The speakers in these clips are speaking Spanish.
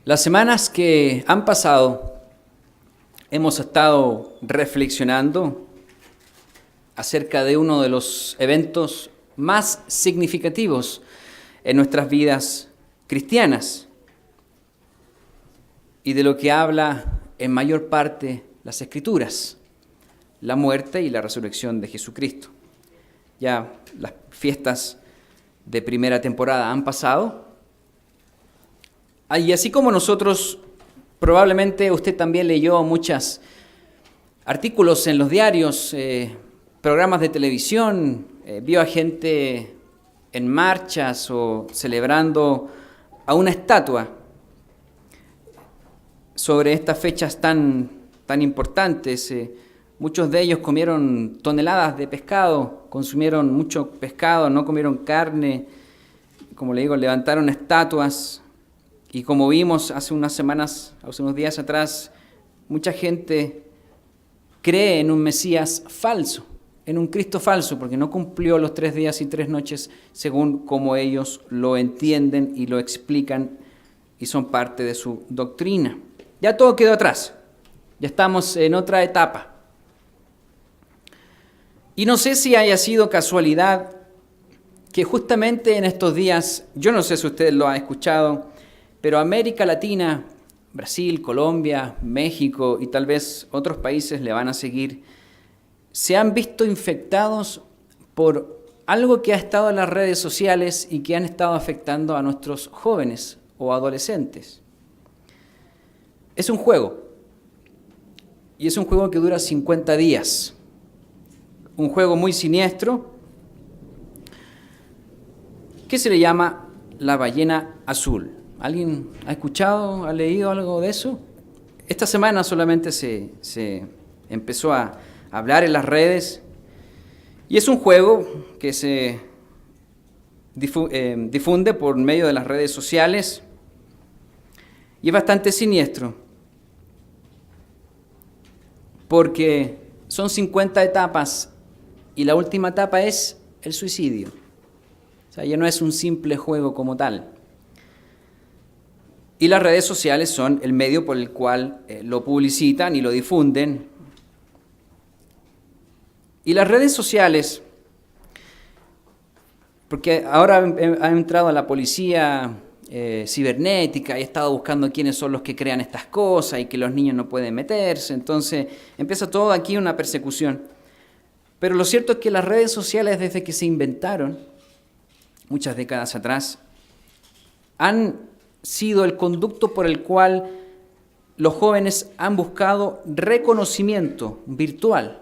Las semanas que han pasado hemos estado reflexionando acerca de uno de los eventos más significativos en nuestras vidas cristianas y de lo que habla en mayor parte las Escrituras, la muerte y la resurrección de Jesucristo. Ya las fiestas de primera temporada han pasado. Y así como nosotros, probablemente usted también leyó muchos artículos en los diarios, programas de televisión, vio a gente en marchas o celebrando a una estatua sobre estas fechas tan importantes. Muchos de ellos comieron toneladas de pescado, consumieron mucho pescado, no comieron carne, como le digo, levantaron estatuas. Y como vimos hace unos días atrás, mucha gente cree en un Mesías falso, en un Cristo falso, porque no cumplió los 3 días y 3 noches según como ellos lo entienden y lo explican y son parte de su doctrina. Ya todo quedó atrás, ya estamos en otra etapa. Y no sé si haya sido casualidad que justamente en estos días, yo no sé si usted lo ha escuchado, pero América Latina, Brasil, Colombia, México y tal vez otros países le van a seguir, se han visto infectados por algo que ha estado en las redes sociales y que han estado afectando a nuestros jóvenes o adolescentes. Es un juego, y es un juego que dura 50 días, un juego muy siniestro, que se le llama la ballena azul. ¿Alguien ha escuchado, ha leído algo de eso? Esta semana solamente se empezó a hablar en las redes y es un juego que se difunde por medio de las redes sociales y es bastante siniestro porque son 50 etapas y la última etapa es el suicidio. O sea, ya no es un simple juego como tal. Y las redes sociales son el medio por el cual lo publicitan y lo difunden. Y las redes sociales, porque ahora ha entrado la policía cibernética y ha estado buscando quiénes son los que crean estas cosas y que los niños no pueden meterse, entonces empieza todo aquí una persecución. Pero lo cierto es que las redes sociales, desde que se inventaron, muchas décadas atrás, han sido el conducto por el cual los jóvenes han buscado reconocimiento virtual.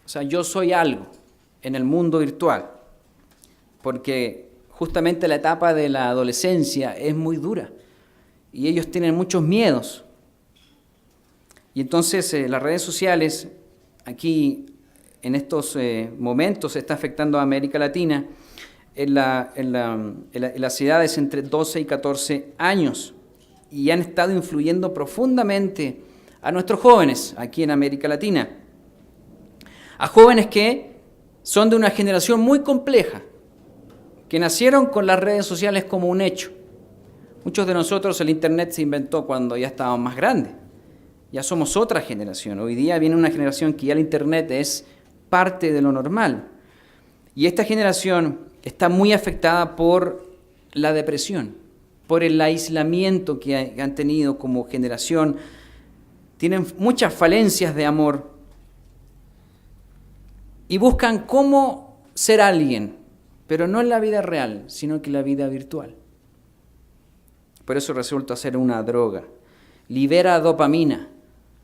O sea, yo soy algo en el mundo virtual, porque justamente la etapa de la adolescencia es muy dura y ellos tienen muchos miedos. Y entonces las redes sociales, aquí en estos momentos, se está afectando a América Latina, en las ciudades entre 12 y 14 años y han estado influyendo profundamente a nuestros jóvenes aquí en América Latina. A jóvenes que son de una generación muy compleja, que nacieron con las redes sociales como un hecho. Muchos de nosotros el Internet se inventó cuando ya estábamos más grandes. Ya somos otra generación. Hoy día viene una generación que ya el Internet es parte de lo normal. Y esta generación está muy afectada por la depresión, por el aislamiento que han tenido como generación. Tienen muchas falencias de amor y buscan cómo ser alguien, pero no en la vida real, sino que en la vida virtual. Por eso resulta ser una droga. Libera dopamina,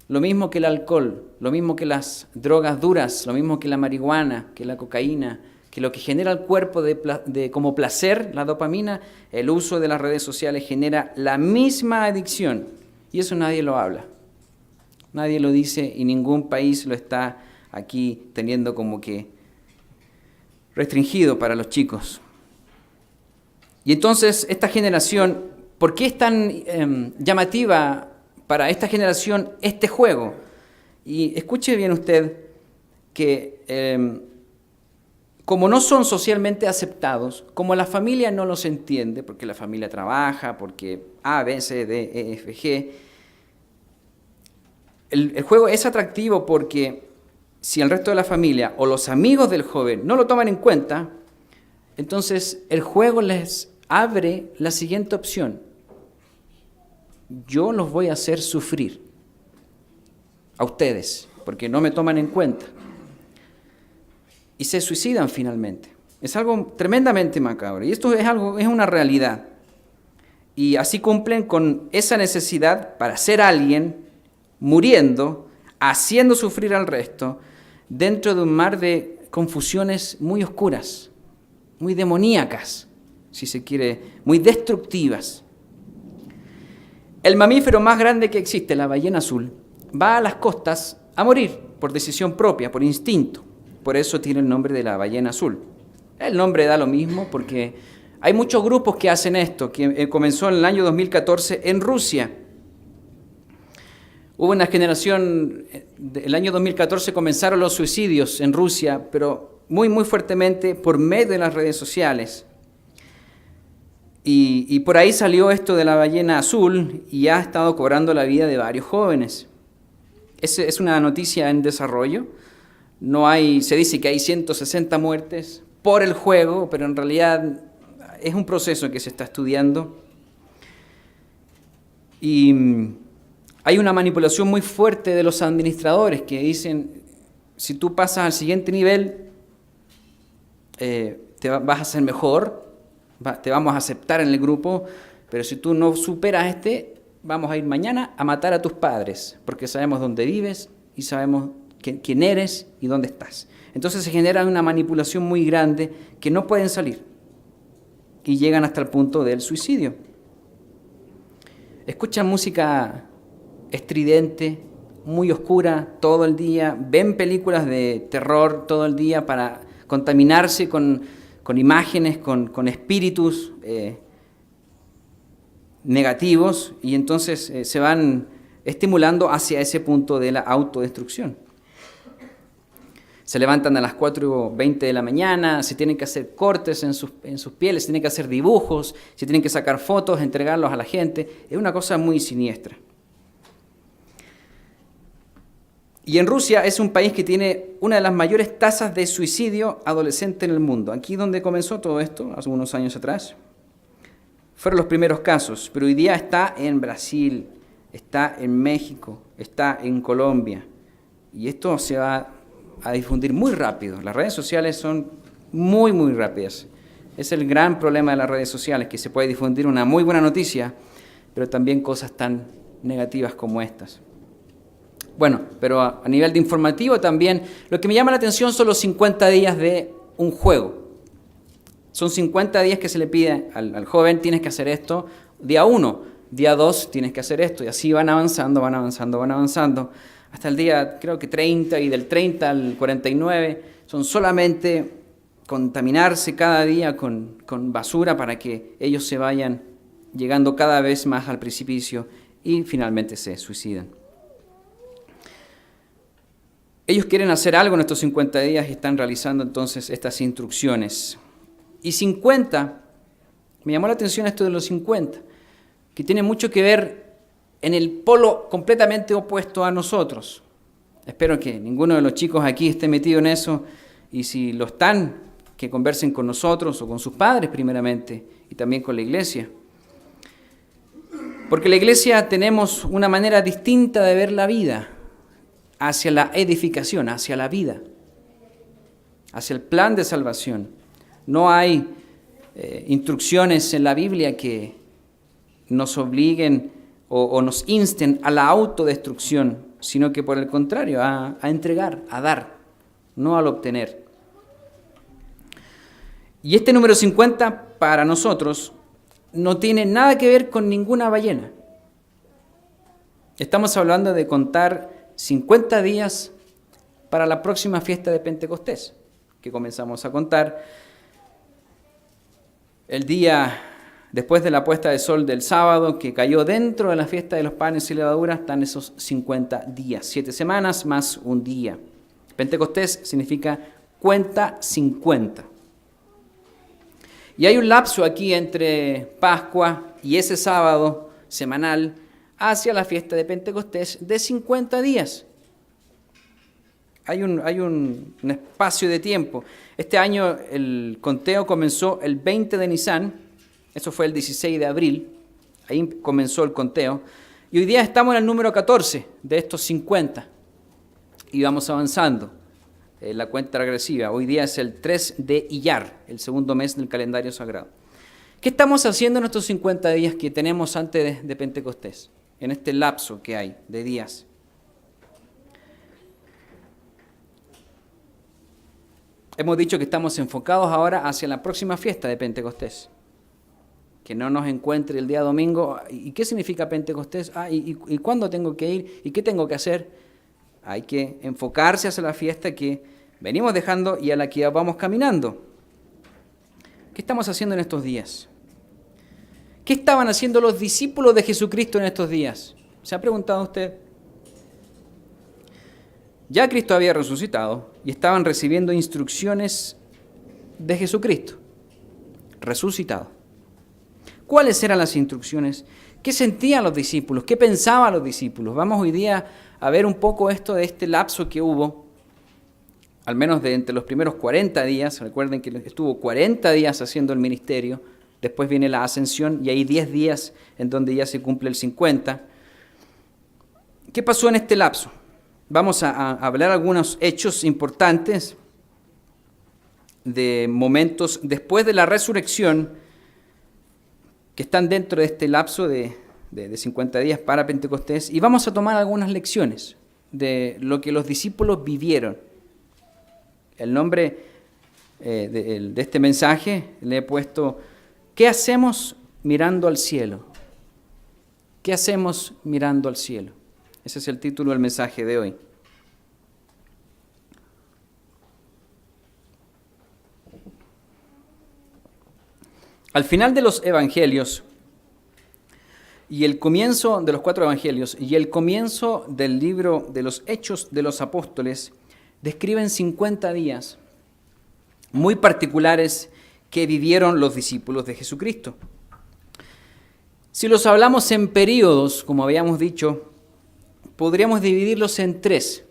lo mismo que el alcohol, lo mismo que las drogas duras, lo mismo que la marihuana, que la cocaína, que lo que genera el cuerpo como placer, la dopamina, el uso de las redes sociales genera la misma adicción. Y eso nadie lo habla. Nadie lo dice y ningún país lo está aquí teniendo como que restringido para los chicos. Y entonces esta generación, ¿por qué es tan llamativa para esta generación este juego? Y escuche bien usted que como no son socialmente aceptados, como la familia no los entiende, porque la familia trabaja, porque A, B, C, D, E, F, G, el juego es atractivo porque si el resto de la familia o los amigos del joven no lo toman en cuenta, entonces el juego les abre la siguiente opción: yo los voy a hacer sufrir a ustedes porque no me toman en cuenta. Y se suicidan finalmente. Es algo tremendamente macabro. Y esto es una realidad. Y así cumplen con esa necesidad para ser alguien, muriendo, haciendo sufrir al resto, dentro de un mar de confusiones muy oscuras, muy demoníacas, si se quiere, muy destructivas. El mamífero más grande que existe, la ballena azul, va a las costas a morir por decisión propia, por instinto. Por eso tiene el nombre de la ballena azul. El nombre da lo mismo porque hay muchos grupos que hacen esto, que comenzó en el año 2014 en Rusia. Hubo una generación, el año 2014 comenzaron los suicidios en Rusia, pero muy, muy fuertemente por medio de las redes sociales. Y por ahí salió esto de la ballena azul y ha estado cobrando la vida de varios jóvenes. Es una noticia en desarrollo. Se dice que hay 160 muertes por el juego, pero en realidad es un proceso que se está estudiando. Y hay una manipulación muy fuerte de los administradores que dicen, si tú pasas al siguiente nivel, vas a ser mejor, te vamos a aceptar en el grupo, pero si tú no superas vamos a ir mañana a matar a tus padres, porque sabemos dónde vives y sabemos quién eres y dónde estás. Entonces se genera una manipulación muy grande que no pueden salir y llegan hasta el punto del suicidio. Escuchan música estridente, muy oscura todo el día, ven películas de terror todo el día para contaminarse con imágenes, con espíritus negativos, y entonces se van estimulando hacia ese punto de la autodestrucción. Se levantan a las 4:20 de la mañana, se tienen que hacer cortes en sus pieles, se tienen que hacer dibujos, se tienen que sacar fotos, entregarlos a la gente. Es una cosa muy siniestra. Y en Rusia es un país que tiene una de las mayores tasas de suicidio adolescente en el mundo. Aquí donde comenzó todo esto, hace unos años atrás, fueron los primeros casos, pero hoy día está en Brasil, está en México, está en Colombia. Y esto se va a difundir muy rápido. Las redes sociales son muy, muy rápidas. Es el gran problema de las redes sociales, que se puede difundir una muy buena noticia, pero también cosas tan negativas como estas. Bueno, pero a nivel de informativo también, lo que me llama la atención son los 50 días de un juego. Son 50 días que se le pide al joven, tienes que hacer esto, día 1, día 2 tienes que hacer esto, y así van avanzando, hasta el día, creo que 30, y del 30 al 49 son solamente contaminarse cada día con basura para que ellos se vayan llegando cada vez más al precipicio y finalmente se suicidan. Ellos quieren hacer algo en estos 50 días y están realizando entonces estas instrucciones. Y 50, me llamó la atención esto de los 50, que tiene mucho que ver en el polo completamente opuesto a nosotros. Espero que ninguno de los chicos aquí esté metido en eso, y si lo están, que conversen con nosotros o con sus padres primeramente, y también con la iglesia. Porque la iglesia tenemos una manera distinta de ver la vida, hacia la edificación, hacia la vida, hacia el plan de salvación. No hay instrucciones en la Biblia que nos obliguen o nos insten a la autodestrucción, sino que por el contrario, a entregar, a dar, no al obtener. Y este número 50 para nosotros no tiene nada que ver con ninguna ballena. Estamos hablando de contar 50 días para la próxima fiesta de Pentecostés, que comenzamos a contar el día después de la puesta de sol del sábado, que cayó dentro de la fiesta de los panes y levaduras. Están esos 50 días, 7 semanas más un día. Pentecostés significa cuenta 50. Y hay un lapso aquí entre Pascua y ese sábado semanal hacia la fiesta de Pentecostés de 50 días. Hay un espacio de tiempo. Este año el conteo comenzó el 20 de Nisan, eso fue el 16 de abril, ahí comenzó el conteo. Y hoy día estamos en el número 14 de estos 50 y vamos avanzando. La cuenta regresiva. Hoy día es el 3 de Iyar, el segundo mes del calendario sagrado. ¿Qué estamos haciendo en estos 50 días que tenemos antes de Pentecostés? En este lapso que hay de días. Hemos dicho que estamos enfocados ahora hacia la próxima fiesta de Pentecostés. Que no nos encuentre el día domingo. ¿Y qué significa Pentecostés? ¿Y cuándo tengo que ir? ¿Y qué tengo que hacer? Hay que enfocarse hacia la fiesta que venimos dejando y a la que vamos caminando. ¿Qué estamos haciendo en estos días? ¿Qué estaban haciendo los discípulos de Jesucristo en estos días? ¿Se ha preguntado usted? Ya Cristo había resucitado y estaban recibiendo instrucciones de Jesucristo, resucitado. ¿Cuáles eran las instrucciones? ¿Qué sentían los discípulos? ¿Qué pensaban los discípulos? Vamos hoy día a ver un poco esto de este lapso que hubo, al menos de entre los primeros 40 días. Recuerden que estuvo 40 días haciendo el ministerio, después viene la ascensión y hay 10 días en donde ya se cumple el 50. ¿Qué pasó en este lapso? Vamos a hablar algunos hechos importantes de momentos después de la resurrección que están dentro de este lapso de 50 días para Pentecostés, y vamos a tomar algunas lecciones de lo que los discípulos vivieron. El nombre de este mensaje le he puesto ¿qué hacemos mirando al cielo? ¿Qué hacemos mirando al cielo? Ese es el título del mensaje de hoy. Al final de los evangelios y el comienzo de los 4 evangelios y el comienzo del libro de los Hechos de los Apóstoles describen 50 días muy particulares que vivieron los discípulos de Jesucristo. Si los hablamos en períodos, como habíamos dicho, podríamos dividirlos en 3,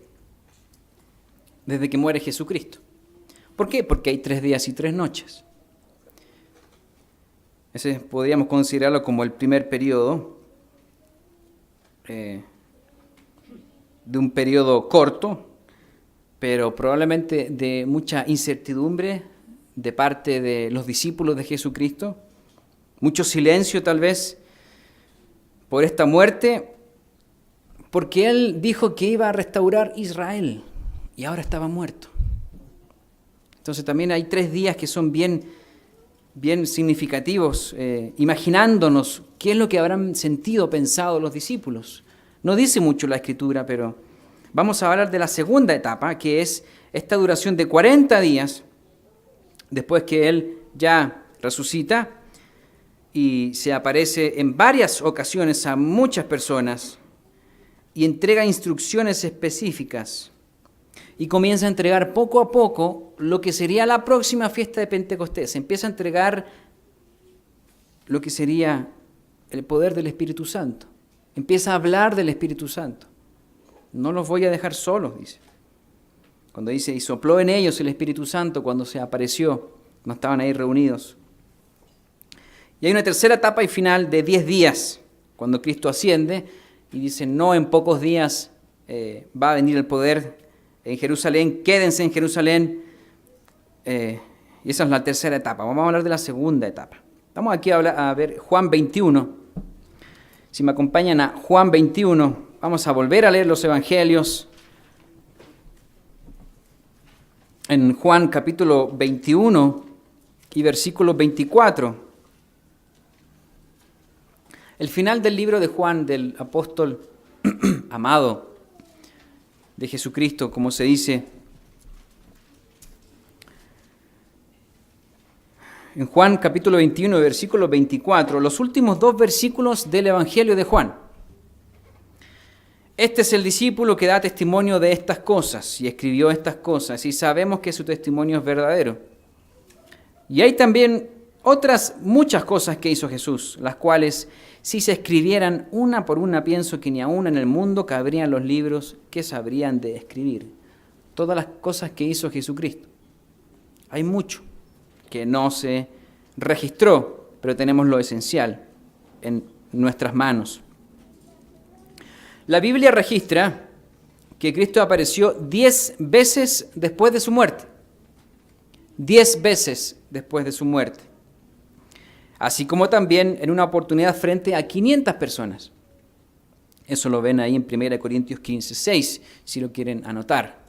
desde que muere Jesucristo. ¿Por qué? Porque hay 3 días y 3 noches. Ese podríamos considerarlo como el primer periodo, de un periodo corto, pero probablemente de mucha incertidumbre de parte de los discípulos de Jesucristo, mucho silencio tal vez por esta muerte, porque Él dijo que iba a restaurar Israel y ahora estaba muerto. Entonces también hay 3 días que son bien significativos, imaginándonos qué es lo que habrán sentido, pensado los discípulos. No dice mucho la Escritura, pero vamos a hablar de la segunda etapa, que es esta duración de 40 días, después que Él ya resucita y se aparece en varias ocasiones a muchas personas y entrega instrucciones específicas y comienza a entregar poco a poco lo que sería la próxima fiesta de Pentecostés. Empieza a entregar lo que sería el poder del Espíritu Santo. Empieza a hablar del Espíritu Santo. No los voy a dejar solos, dice. Cuando dice, y sopló en ellos el Espíritu Santo cuando se apareció, no estaban ahí reunidos. Y hay una tercera etapa y final de 10 días, cuando Cristo asciende, y dice, no en pocos días va a venir el poder en Jerusalén, quédense en Jerusalén. Y esa es la tercera etapa. Vamos a hablar de la segunda etapa. Vamos aquí a ver Juan 21. Si me acompañan a Juan 21, vamos a volver a leer los evangelios. En Juan capítulo 21 y versículo 24. El final del libro de Juan, del apóstol amado de Jesucristo, como se dice en Juan capítulo 21, versículo 24, los últimos 2 versículos del Evangelio de Juan. Este es el discípulo que da testimonio de estas cosas y escribió estas cosas, y sabemos que su testimonio es verdadero. Y hay también otras muchas cosas que hizo Jesús, las cuales, si se escribieran una por una, pienso que ni aún en el mundo cabrían los libros que sabrían de escribir. Todas las cosas que hizo Jesucristo. Hay mucho que no se registró, pero tenemos lo esencial en nuestras manos. La Biblia registra que Cristo apareció 10 veces después de su muerte. 10 veces después de su muerte. Así como también en una oportunidad frente a 500 personas. Eso lo ven ahí en 1 Corintios 15:6, si lo quieren anotar,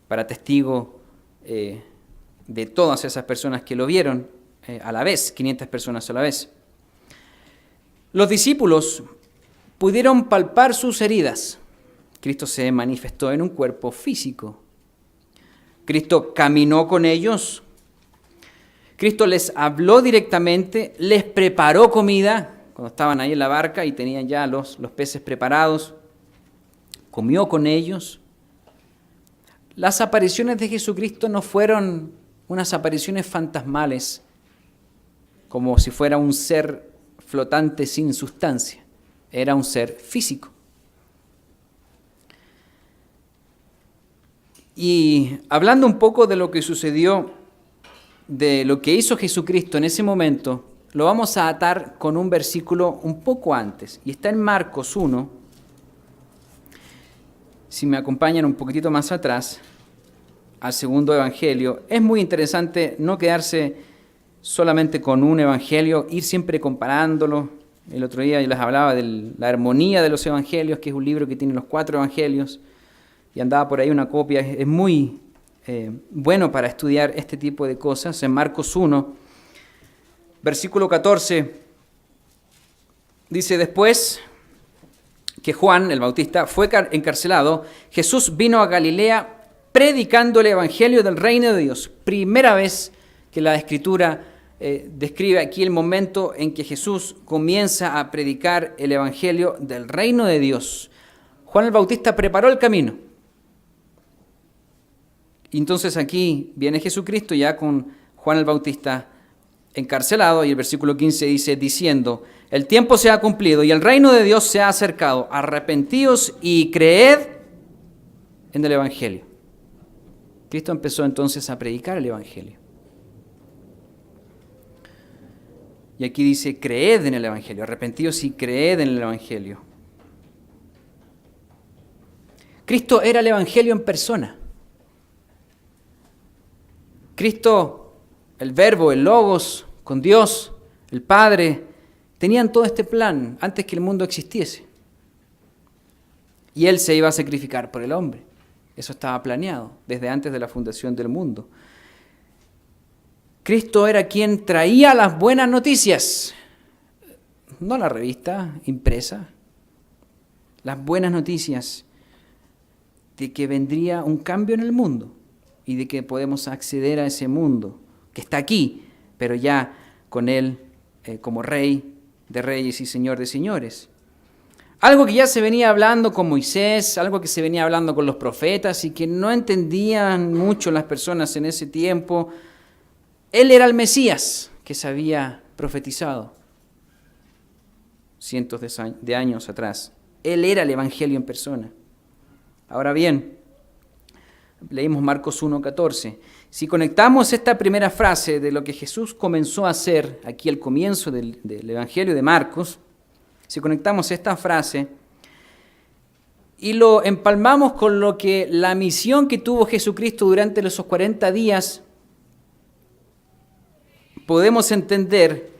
para testigo de todas esas personas que lo vieron a la vez, 500 personas a la vez. Los discípulos pudieron palpar sus heridas. Cristo se manifestó en un cuerpo físico. Cristo caminó con ellos. Cristo les habló directamente, les preparó comida cuando estaban ahí en la barca y tenían ya los peces preparados. Comió con ellos. Las apariciones de Jesucristo no fueron unas apariciones fantasmales, como si fuera un ser flotante sin sustancia. Era un ser físico. Y hablando un poco de lo que sucedió, de lo que hizo Jesucristo en ese momento, lo vamos a atar con un versículo un poco antes. Y está en Marcos 1. Si me acompañan un poquitito más atrás, al segundo evangelio. Es muy interesante no quedarse solamente con un evangelio, ir siempre comparándolo. El otro día yo les hablaba de la armonía de los evangelios, que es un libro que tiene los 4 evangelios, y andaba por ahí una copia. Es muy bueno para estudiar este tipo de cosas. En Marcos 1, versículo 14, dice: después que Juan el Bautista fue encarcelado, Jesús vino a Galilea predicando el evangelio del reino de Dios. Primera vez que la Escritura describe aquí el momento en que Jesús comienza a predicar el evangelio del reino de Dios. Juan el Bautista preparó el camino. Y entonces aquí viene Jesucristo ya con Juan el Bautista encarcelado, y el versículo 15 dice, diciendo: el tiempo se ha cumplido y el reino de Dios se ha acercado. Arrepentíos y creed en el evangelio. Cristo empezó entonces a predicar el evangelio. Y aquí dice: creed en el evangelio, arrepentíos y creed en el evangelio. Cristo era el evangelio en persona. Cristo, el Verbo, el Logos, con Dios, el Padre, tenían todo este plan antes que el mundo existiese. Y Él se iba a sacrificar por el hombre. Eso estaba planeado desde antes de la fundación del mundo. Cristo era quien traía las buenas noticias, no la revista impresa, las buenas noticias de que vendría un cambio en el mundo y de que podemos acceder a ese mundo que está aquí, pero ya con Él como Rey de reyes y Señor de señores. Algo que ya se venía hablando con Moisés, algo que se venía hablando con los profetas y que no entendían mucho las personas en ese tiempo. Él era el Mesías que se había profetizado cientos de años atrás. Él era el Evangelio en persona. Ahora bien, leímos Marcos 1:14. Si conectamos esta primera frase de lo que Jesús comenzó a hacer aquí al comienzo del Evangelio de Marcos, si conectamos esta frase y lo empalmamos con lo que la misión que tuvo Jesucristo durante esos 40 días, podemos entender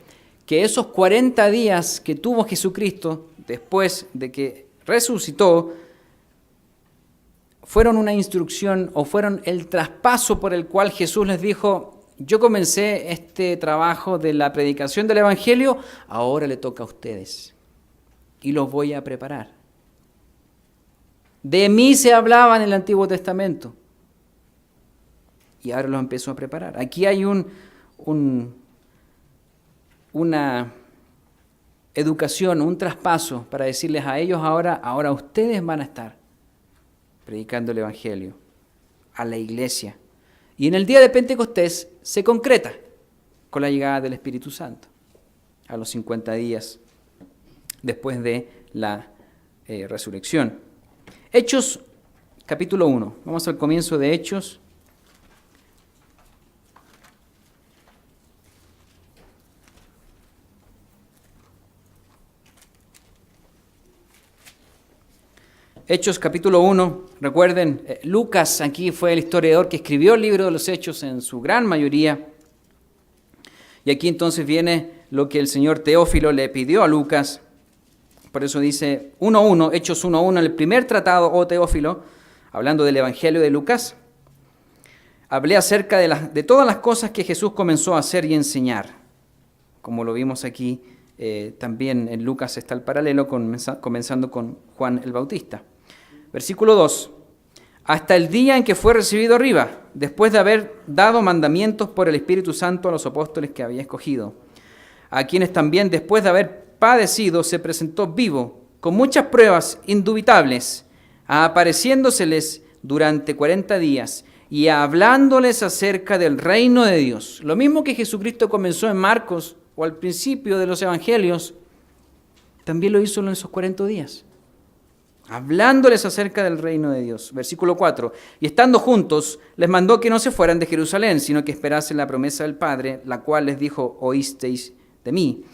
que esos 40 días que tuvo Jesucristo después de que resucitó fueron una instrucción o fueron el traspaso por el cual Jesús les dijo: yo comencé este trabajo de la predicación del Evangelio, ahora le toca a ustedes y los voy a preparar. De mí se hablaba en el Antiguo Testamento y ahora los empezó a preparar. Aquí hay una educación, un traspaso para decirles a ellos ahora ustedes van a estar predicando el Evangelio a la iglesia. Y en el día de Pentecostés se concreta con la llegada del Espíritu Santo, a los 50 días después de la resurrección. Hechos, capítulo 1. Vamos al comienzo de Hechos. Hechos capítulo 1, recuerden, Lucas aquí fue el historiador que escribió el libro de los Hechos en su gran mayoría. Y aquí entonces viene lo que el señor Teófilo le pidió a Lucas. Por eso dice 1.1, Hechos 1.1, el primer tratado, oh Teófilo, hablando del Evangelio de Lucas. Hablé acerca de todas las cosas que Jesús comenzó a hacer y enseñar. Como lo vimos aquí, también en Lucas está el paralelo, comenzando con Juan el Bautista. Versículo 2. Hasta el día en que fue recibido arriba, después de haber dado mandamientos por el Espíritu Santo a los apóstoles que había escogido, a quienes también después de haber padecido se presentó vivo, con muchas pruebas indubitables, apareciéndoseles durante 40 días y hablándoles acerca del reino de Dios. Lo mismo que Jesucristo comenzó en Marcos o al principio de los evangelios, también lo hizo en esos 40 días. Hablándoles acerca del reino de Dios. Versículo 4. Y estando juntos, les mandó que no se fueran de Jerusalén, sino que esperasen la promesa del Padre, la cual les dijo, oísteis de mí.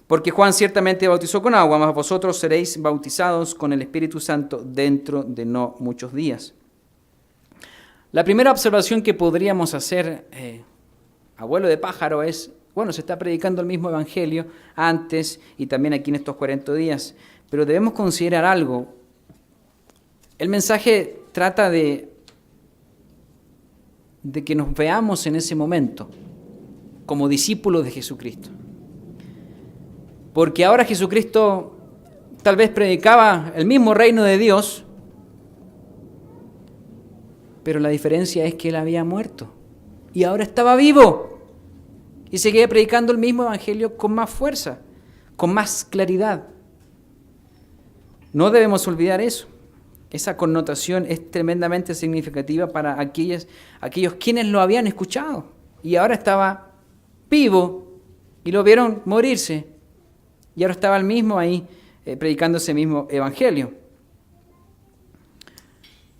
Porque Juan ciertamente bautizó con agua, mas vosotros seréis bautizados con el Espíritu Santo dentro de no muchos días. La primera observación que podríamos hacer, abuelo de pájaro, es, bueno, se está predicando el mismo evangelio antes y también aquí en estos 40 días, pero debemos considerar algo. El mensaje trata de que nos veamos en ese momento como discípulos de Jesucristo. Porque ahora Jesucristo tal vez predicaba el mismo reino de Dios, pero la diferencia es que Él había muerto y ahora estaba vivo y seguía predicando el mismo evangelio con más fuerza, con más claridad. No debemos olvidar eso. Esa connotación es tremendamente significativa para aquellos quienes lo habían escuchado y ahora estaba vivo y lo vieron morirse y ahora estaba el mismo ahí predicando ese mismo evangelio.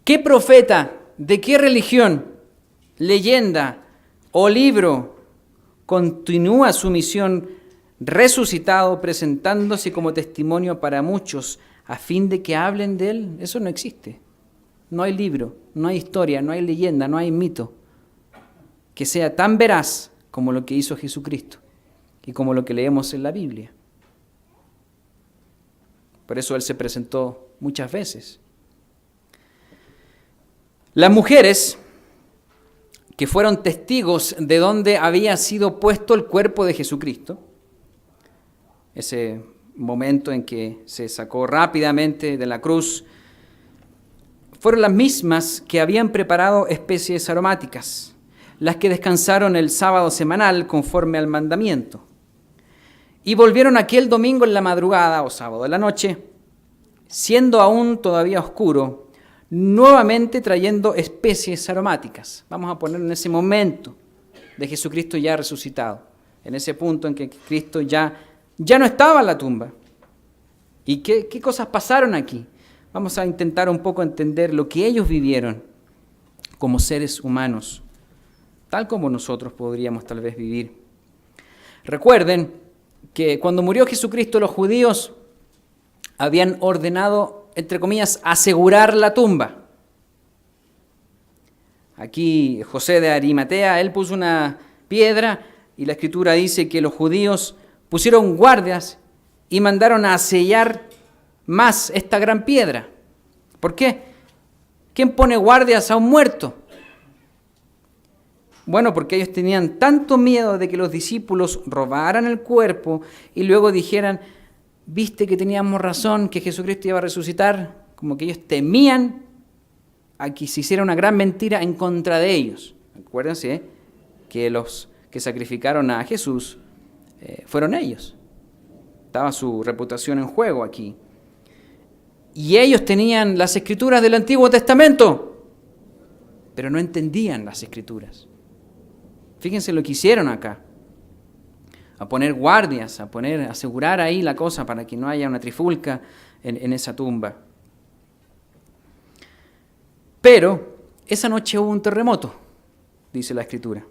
¿Qué profeta, de qué religión, leyenda o libro continúa su misión resucitado, presentándose como testimonio para muchos a fin de que hablen de él? Eso no existe. No hay libro, no hay historia, no hay leyenda, no hay mito que sea tan veraz como lo que hizo Jesucristo y como lo que leemos en la Biblia. Por eso Él se presentó muchas veces. Las mujeres que fueron testigos de donde había sido puesto el cuerpo de Jesucristo, ese momento en que se sacó rápidamente de la cruz, fueron las mismas que habían preparado especies aromáticas, las que descansaron el sábado semanal conforme al mandamiento. Y volvieron aquel domingo en la madrugada o sábado en la noche, siendo aún todavía oscuro, nuevamente trayendo especies aromáticas. Vamos a poner en ese momento de Jesucristo ya resucitado, en ese punto en que Cristo ya no estaba en la tumba. ¿Y qué cosas pasaron aquí? Vamos a intentar un poco entender lo que ellos vivieron como seres humanos, tal como nosotros podríamos tal vez vivir. Recuerden que cuando murió Jesucristo, los judíos habían ordenado, entre comillas, asegurar la tumba. Aquí José de Arimatea, él puso una piedra y la Escritura dice que los judíos pusieron guardias y mandaron a sellar más esta gran piedra. ¿Por qué? ¿Quién pone guardias a un muerto? Bueno, porque ellos tenían tanto miedo de que los discípulos robaran el cuerpo y luego dijeran, viste que teníamos razón, que Jesucristo iba a resucitar, como que ellos temían a que se hiciera una gran mentira en contra de ellos. Acuérdense que los que sacrificaron a Jesús fueron ellos. Estaba su reputación en juego aquí. Y ellos tenían las escrituras del Antiguo Testamento, pero no entendían las escrituras. Fíjense lo que hicieron acá. A poner guardias, a asegurar ahí la cosa para que no haya una trifulca en esa tumba. Pero esa noche hubo un terremoto, dice la Escritura.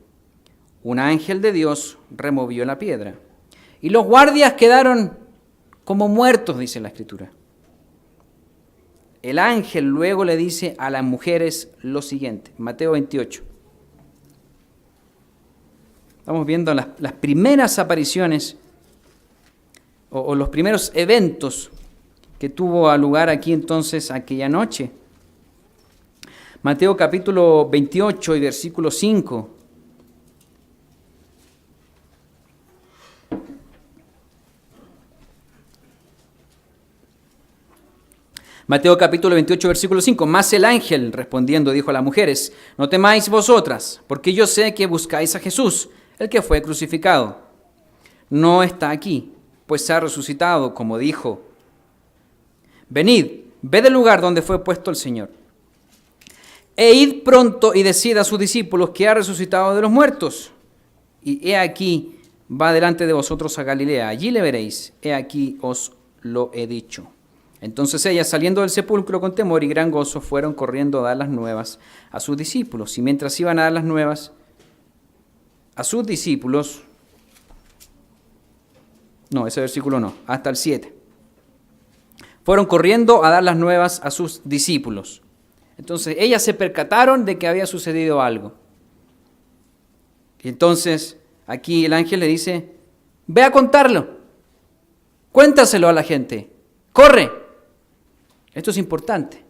Un ángel de Dios removió la piedra. Y los guardias quedaron como muertos, dice la Escritura. El ángel luego le dice a las mujeres lo siguiente, Mateo 28. Estamos viendo las primeras apariciones o los primeros eventos que tuvo lugar aquí entonces aquella noche. Mateo capítulo 28 y versículo 5. Mateo capítulo 28, versículo 5. Mas el ángel respondiendo dijo a las mujeres: no temáis vosotras, porque yo sé que buscáis a Jesús, el que fue crucificado. No está aquí, pues se ha resucitado, como dijo. Venid, ved el lugar donde fue puesto el Señor. E id pronto y decid a sus discípulos que ha resucitado de los muertos. Y he aquí, va delante de vosotros a Galilea, allí le veréis, he aquí os lo he dicho. Entonces ellas, saliendo del sepulcro con temor y gran gozo, fueron corriendo a dar las nuevas a sus discípulos. Y mientras iban a dar las nuevas a sus discípulos, no, ese versículo no, hasta el 7. Fueron corriendo a dar las nuevas a sus discípulos. Entonces ellas se percataron de que había sucedido algo. Y entonces aquí el ángel le dice: ve a contarlo, cuéntaselo a la gente, corre. Esto es importante.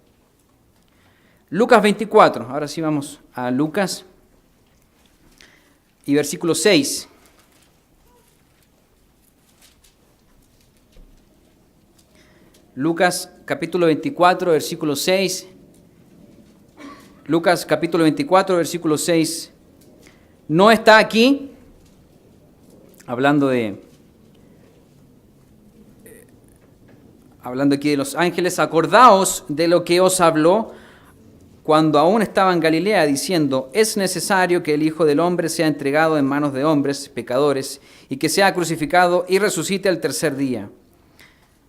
Lucas 24, ahora sí vamos a Lucas y versículo 6. Lucas capítulo 24, versículo 6. Lucas capítulo 24, versículo 6. No está aquí, hablando aquí de los ángeles. Acordaos de lo que os habló cuando aún estaba en Galilea, diciendo: es necesario que el Hijo del Hombre sea entregado en manos de hombres pecadores y que sea crucificado y resucite al tercer día.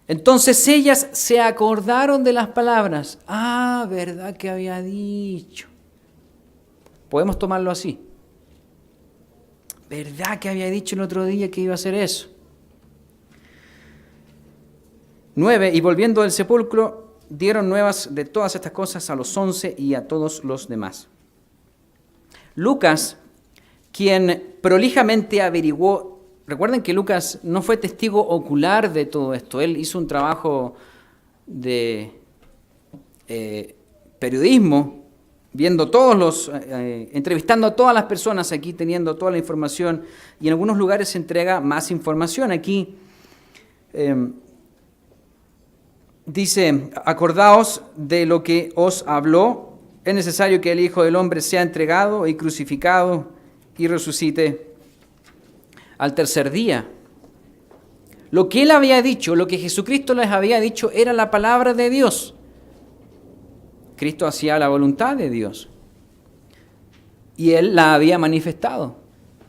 Entonces ellas se acordaron de las palabras. Ah, verdad que había dicho. Podemos tomarlo así. Verdad que había dicho el otro día que iba a hacer eso. 9. Y volviendo del sepulcro, dieron nuevas de todas estas cosas a los 11 y a todos los demás. Lucas, quien prolijamente averiguó. Recuerden que Lucas no fue testigo ocular de todo esto. Él hizo un trabajo de periodismo, viendo entrevistando a todas las personas aquí, teniendo toda la información, y en algunos lugares se entrega más información. Aquí dice: acordaos de lo que os habló, es necesario que el Hijo del Hombre sea entregado y crucificado y resucite al tercer día. Lo que él había dicho, lo que Jesucristo les había dicho, era la palabra de Dios. Cristo hacía la voluntad de Dios y él la había manifestado.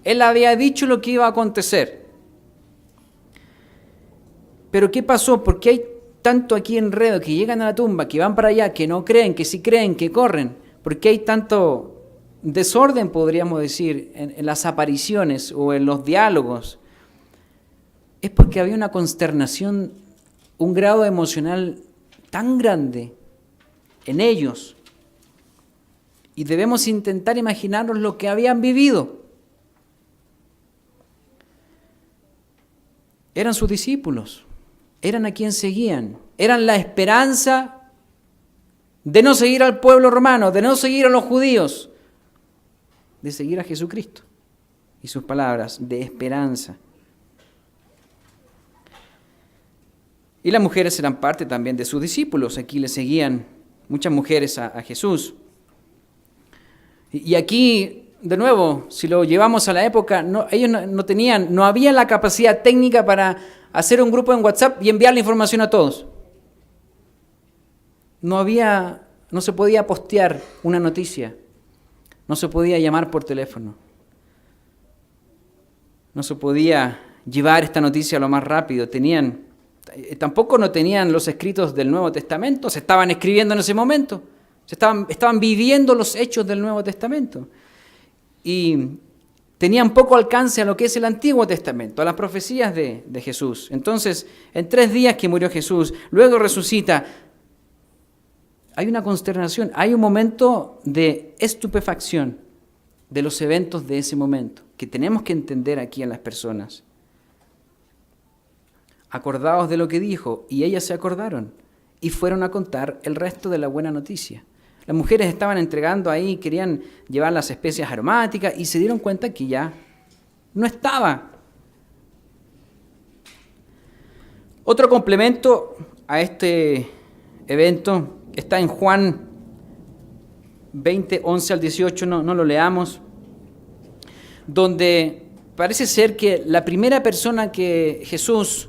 Él había dicho lo que iba a acontecer. Pero ¿qué pasó? ¿Por qué hay tanto aquí enredo, que llegan a la tumba, que van para allá, que no creen, que sí creen, que corren? ¿Por qué hay tanto desorden, podríamos decir, en las apariciones o en los diálogos? Es porque había una consternación, un grado emocional tan grande en ellos. Y debemos intentar imaginarnos lo que habían vivido. Eran sus discípulos, eran a quien seguían, eran la esperanza de no seguir al pueblo romano, de no seguir a los judíos, de seguir a Jesucristo y sus palabras de esperanza. Y las mujeres eran parte también de sus discípulos. Aquí le seguían muchas mujeres a Jesús. Y aquí de nuevo, si lo llevamos a la época, ellos no había la capacidad técnica para hacer un grupo en WhatsApp y enviar la información a todos. No se podía postear una noticia, no se podía llamar por teléfono, no se podía llevar esta noticia lo más rápido. Tampoco no tenían los escritos del Nuevo Testamento, se estaban escribiendo en ese momento, estaban viviendo los hechos del Nuevo Testamento. Y tenían poco alcance a lo que es el Antiguo Testamento, a las profecías de Jesús. Entonces, en 3 días que murió Jesús, luego resucita, hay una consternación, hay un momento de estupefacción de los eventos de ese momento, que tenemos que entender aquí en las personas. Acordaos de lo que dijo, y ellas se acordaron, y fueron a contar el resto de la buena noticia. Las mujeres estaban entregando ahí, querían llevar las especias aromáticas y se dieron cuenta que ya no estaba. Otro complemento a este evento está en Juan 20, 11 al 18, no lo leamos, donde parece ser que la primera persona que Jesús,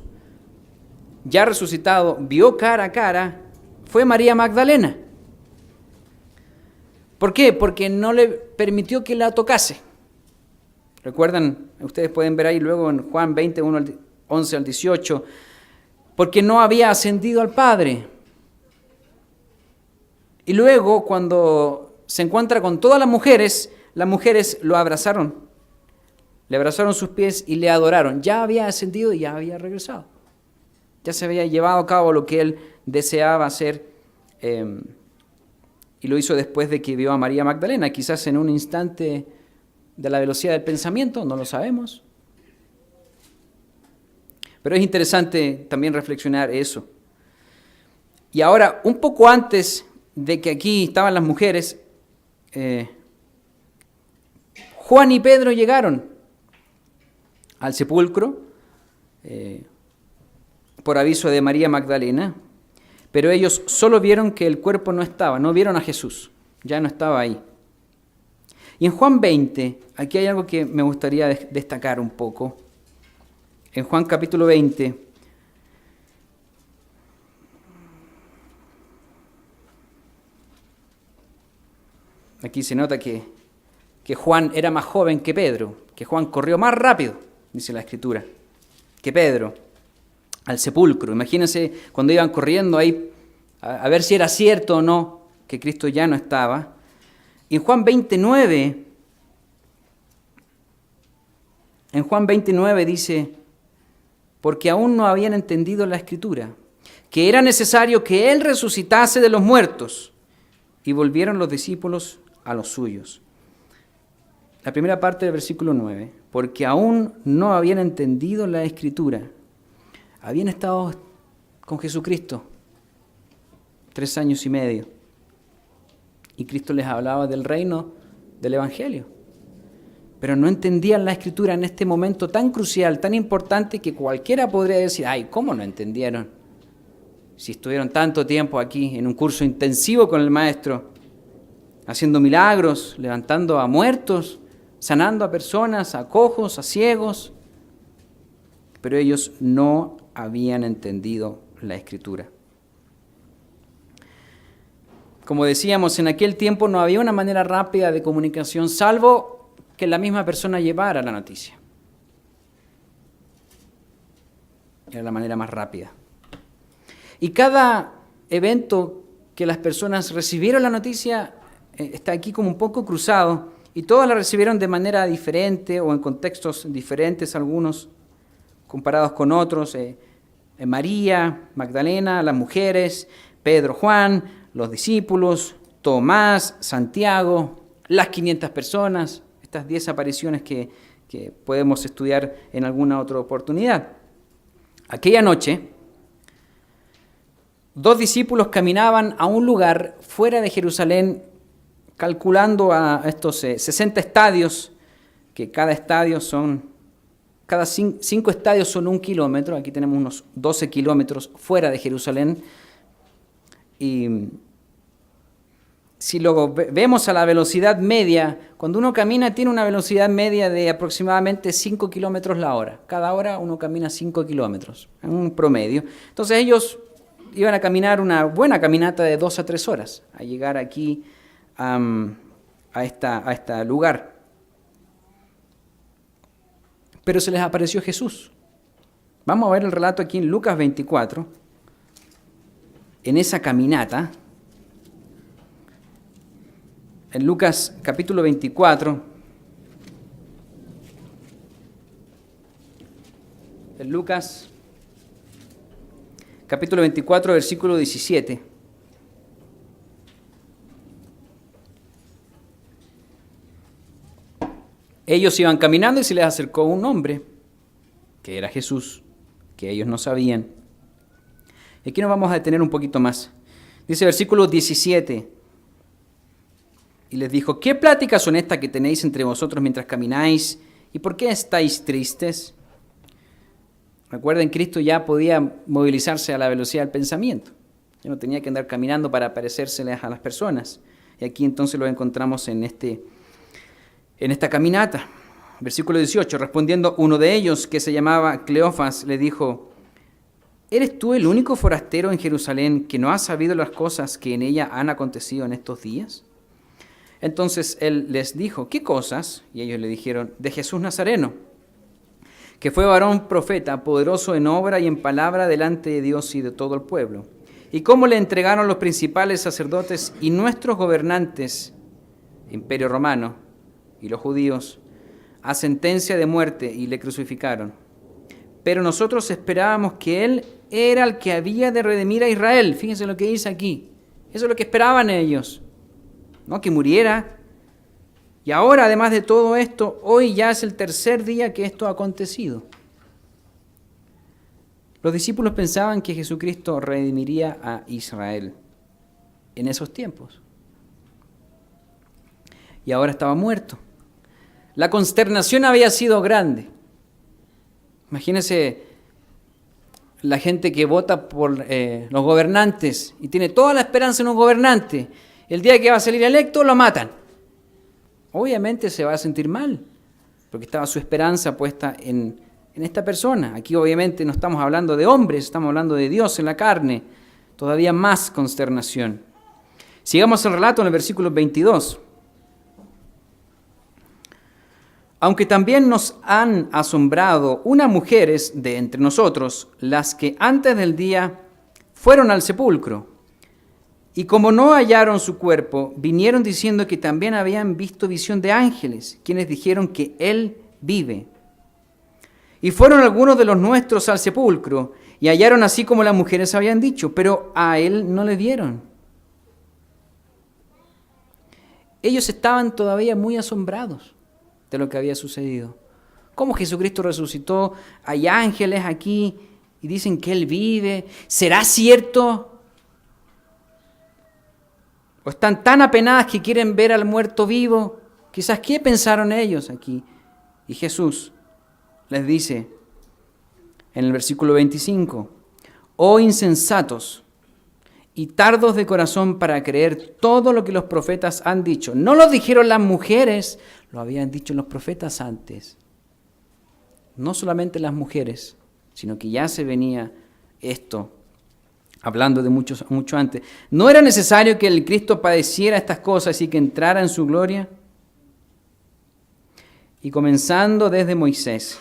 ya resucitado, vio cara a cara fue María Magdalena. ¿Por qué? Porque no le permitió que la tocase. ¿Recuerdan? Ustedes pueden ver ahí luego en Juan 20, 11 al 18, porque no había ascendido al Padre. Y luego, cuando se encuentra con todas las mujeres lo abrazaron. Le abrazaron sus pies y le adoraron. Ya había ascendido y ya había regresado. Ya se había llevado a cabo lo que él deseaba hacer. Y lo hizo después de que vio a María Magdalena, quizás en un instante de la velocidad del pensamiento, no lo sabemos. Pero es interesante también reflexionar eso. Y ahora, un poco antes de que aquí estaban las mujeres, Juan y Pedro llegaron al sepulcro por aviso de María Magdalena, pero ellos solo vieron que el cuerpo no estaba, no vieron a Jesús, ya no estaba ahí. Y en Juan 20, aquí hay algo que me gustaría destacar un poco. En Juan capítulo 20, aquí se nota que Juan era más joven que Pedro, que Juan corrió más rápido, dice la Escritura, que Pedro, al sepulcro. Imagínense cuando iban corriendo ahí a ver si era cierto o no que Cristo ya no estaba. Y en Juan 29 dice, porque aún no habían entendido la Escritura, que era necesario que Él resucitase de los muertos, y volvieron los discípulos a los suyos. La primera parte del versículo 9, porque aún no habían entendido la Escritura. Habían estado con Jesucristo 3 años y medio, y Cristo les hablaba del reino del Evangelio, pero no entendían la Escritura en este momento tan crucial, tan importante, que cualquiera podría decir, ay, ¿cómo no entendieron? Si estuvieron tanto tiempo aquí en un curso intensivo con el Maestro, haciendo milagros, levantando a muertos, sanando a personas, a cojos, a ciegos, pero ellos no habían entendido la Escritura. Como decíamos, en aquel tiempo no había una manera rápida de comunicación, salvo que la misma persona llevara la noticia. Era la manera más rápida. Y cada evento que las personas recibieron la noticia está aquí como un poco cruzado, y todas la recibieron de manera diferente o en contextos diferentes, algunos comparados con otros. María, Magdalena, las mujeres, Pedro, Juan, los discípulos, Tomás, Santiago, las 500 personas, estas 10 apariciones que podemos estudiar en alguna otra oportunidad. Aquella noche, 2 discípulos caminaban a un lugar fuera de Jerusalén, calculando a estos 60 estadios, que cada 5 estadios son 1 kilómetro. Aquí tenemos unos 12 kilómetros fuera de Jerusalén. Y si lo vemos a la velocidad media, cuando uno camina tiene una velocidad media de aproximadamente 5 kilómetros la hora. Cada hora uno camina 5 kilómetros, en un promedio. Entonces ellos iban a caminar una buena caminata de 2 a 3 horas a llegar aquí a este lugar. Pero se les apareció Jesús. Vamos a ver el relato aquí en Lucas 24, en esa caminata. En Lucas capítulo 24, en Lucas capítulo 24, versículo 17. Ellos iban caminando y se les acercó un hombre, que era Jesús, que ellos no sabían. Y aquí nos vamos a detener un poquito más. Dice versículo 17. Y les dijo, ¿qué pláticas son estas que tenéis entre vosotros mientras camináis? ¿Y por qué estáis tristes? Recuerden, Cristo ya podía movilizarse a la velocidad del pensamiento. Ya no tenía que andar caminando para parecérseles a las personas. Y aquí entonces lo encontramos en esta caminata. Versículo 18, respondiendo uno de ellos, que se llamaba Cleofas, le dijo, ¿eres tú el único forastero en Jerusalén que no ha sabido las cosas que en ella han acontecido en estos días? Entonces él les dijo, ¿qué cosas? Y ellos le dijeron, de Jesús Nazareno, que fue varón profeta, poderoso en obra y en palabra delante de Dios y de todo el pueblo. Y cómo le entregaron los principales sacerdotes y nuestros gobernantes, Imperio Romano y los judíos, a sentencia de muerte y le crucificaron. Pero nosotros esperábamos que él era el que había de redimir a Israel. Fíjense lo que dice aquí. Eso es lo que esperaban ellos. ¿No? Que muriera. Y ahora, además de todo esto, hoy ya es el tercer día que esto ha acontecido. Los discípulos pensaban que Jesucristo redimiría a Israel en esos tiempos. Y ahora estaba muerto. La consternación había sido grande. Imagínense la gente que vota por los gobernantes y tiene toda la esperanza en un gobernante. El día que va a salir electo, lo matan. Obviamente se va a sentir mal, porque estaba su esperanza puesta en esta persona. Aquí obviamente no estamos hablando de hombres, estamos hablando de Dios en la carne. Todavía más consternación. Sigamos el relato en el versículo 22. Aunque también nos han asombrado unas mujeres de entre nosotros, las que antes del día fueron al sepulcro. Y como no hallaron su cuerpo, vinieron diciendo que también habían visto visión de ángeles, quienes dijeron que él vive. Y fueron algunos de los nuestros al sepulcro, y hallaron así como las mujeres habían dicho, pero a él no le vieron. Ellos estaban todavía muy asombrados de lo que había sucedido. ¿Cómo Jesucristo resucitó? Hay ángeles aquí, y dicen que él vive. ¿Será cierto? ¿O están tan apenadas que quieren ver al muerto vivo? Quizás, ¿qué pensaron ellos aquí? Y Jesús les dice en el versículo 25, oh insensatos y tardos de corazón para creer todo lo que los profetas han dicho. No lo dijeron las mujeres, lo habían dicho los profetas antes. No solamente las mujeres, sino que ya se venía esto hablando de mucho antes. ¿No era necesario que el Cristo padeciera estas cosas y que entrara en su gloria? Y comenzando desde Moisés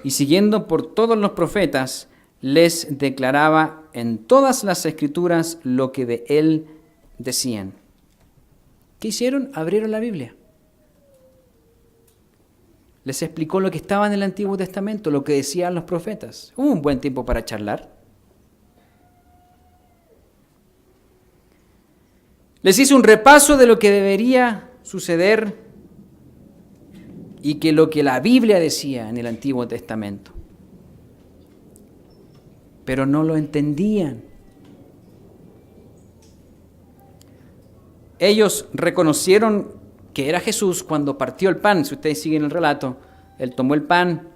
y siguiendo por todos los profetas, les declaraba en todas las escrituras lo que de él decían. ¿Qué hicieron? Abrieron la Biblia. Les explicó lo que estaba en el Antiguo Testamento, lo que decían los profetas. Hubo un buen tiempo para charlar. Les hizo un repaso de lo que debería suceder y que lo que la Biblia decía en el Antiguo Testamento. Pero no lo entendían. Ellos reconocieron que era Jesús cuando partió el pan. Si ustedes siguen el relato, él tomó el pan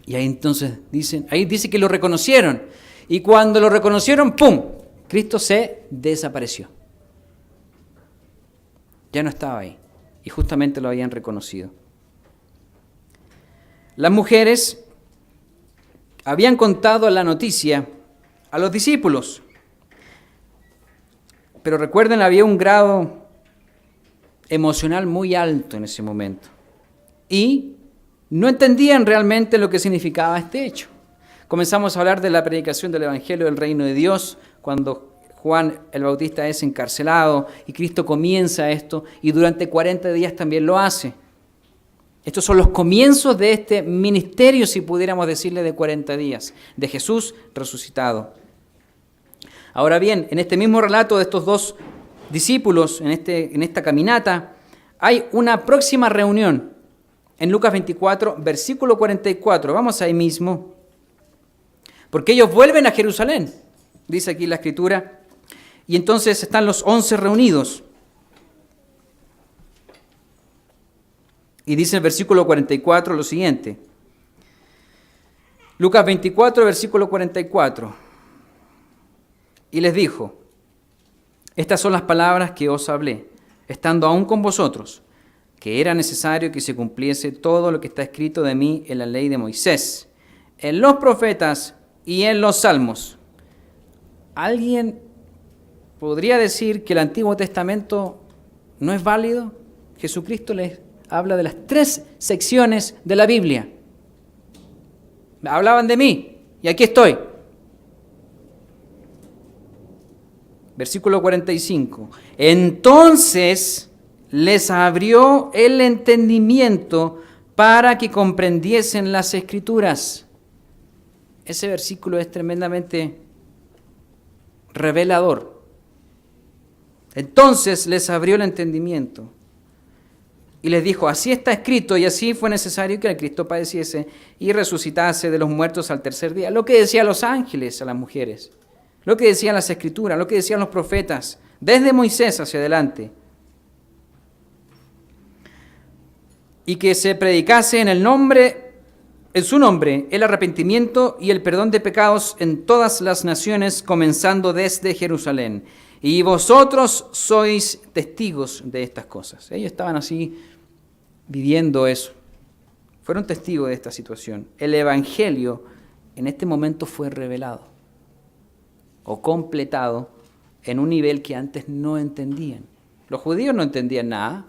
y ahí entonces dice que lo reconocieron. Y cuando lo reconocieron, ¡pum!, Cristo se desapareció. Ya no estaba ahí. Y justamente lo habían reconocido. Las mujeres habían contado la noticia a los discípulos. Pero recuerden, había un grado emocional muy alto en ese momento. Y no entendían realmente lo que significaba este hecho. Comenzamos a hablar de la predicación del Evangelio del Reino de Dios, cuando Juan el Bautista es encarcelado y Cristo comienza esto, y durante 40 días también lo hace. Estos son los comienzos de este ministerio, si pudiéramos decirle, de 40 días, de Jesús resucitado. Ahora bien, en este mismo relato de estos dos discípulos, en esta caminata, hay una próxima reunión. En Lucas 24, versículo 44, vamos ahí mismo. Porque ellos vuelven a Jerusalén, dice aquí la Escritura, y entonces están los 11 reunidos. Y dice el versículo 44 lo siguiente. Lucas 24, versículo 44. Y les dijo, estas son las palabras que os hablé, estando aún con vosotros, que era necesario que se cumpliese todo lo que está escrito de mí en la ley de Moisés, en los profetas y en los salmos. ¿Alguien podría decir que el Antiguo Testamento no es válido? Jesucristo les habla de las 3 secciones de la Biblia. Hablaban de mí y aquí estoy. Versículo 45. Entonces les abrió el entendimiento para que comprendiesen las Escrituras. Ese versículo es tremendamente revelador. Entonces les abrió el entendimiento y les dijo, así está escrito y así fue necesario que el Cristo padeciese y resucitase de los muertos al tercer día. Lo que decían los ángeles a las mujeres, lo que decían las Escrituras, lo que decían los profetas, desde Moisés hacia adelante. Y que se predicase en su nombre, el arrepentimiento y el perdón de pecados en todas las naciones, comenzando desde Jerusalén. Y vosotros sois testigos de estas cosas. Ellos estaban así viviendo eso. Fueron testigos de esta situación. El Evangelio en este momento fue revelado o completado en un nivel que antes no entendían. Los judíos no entendían nada.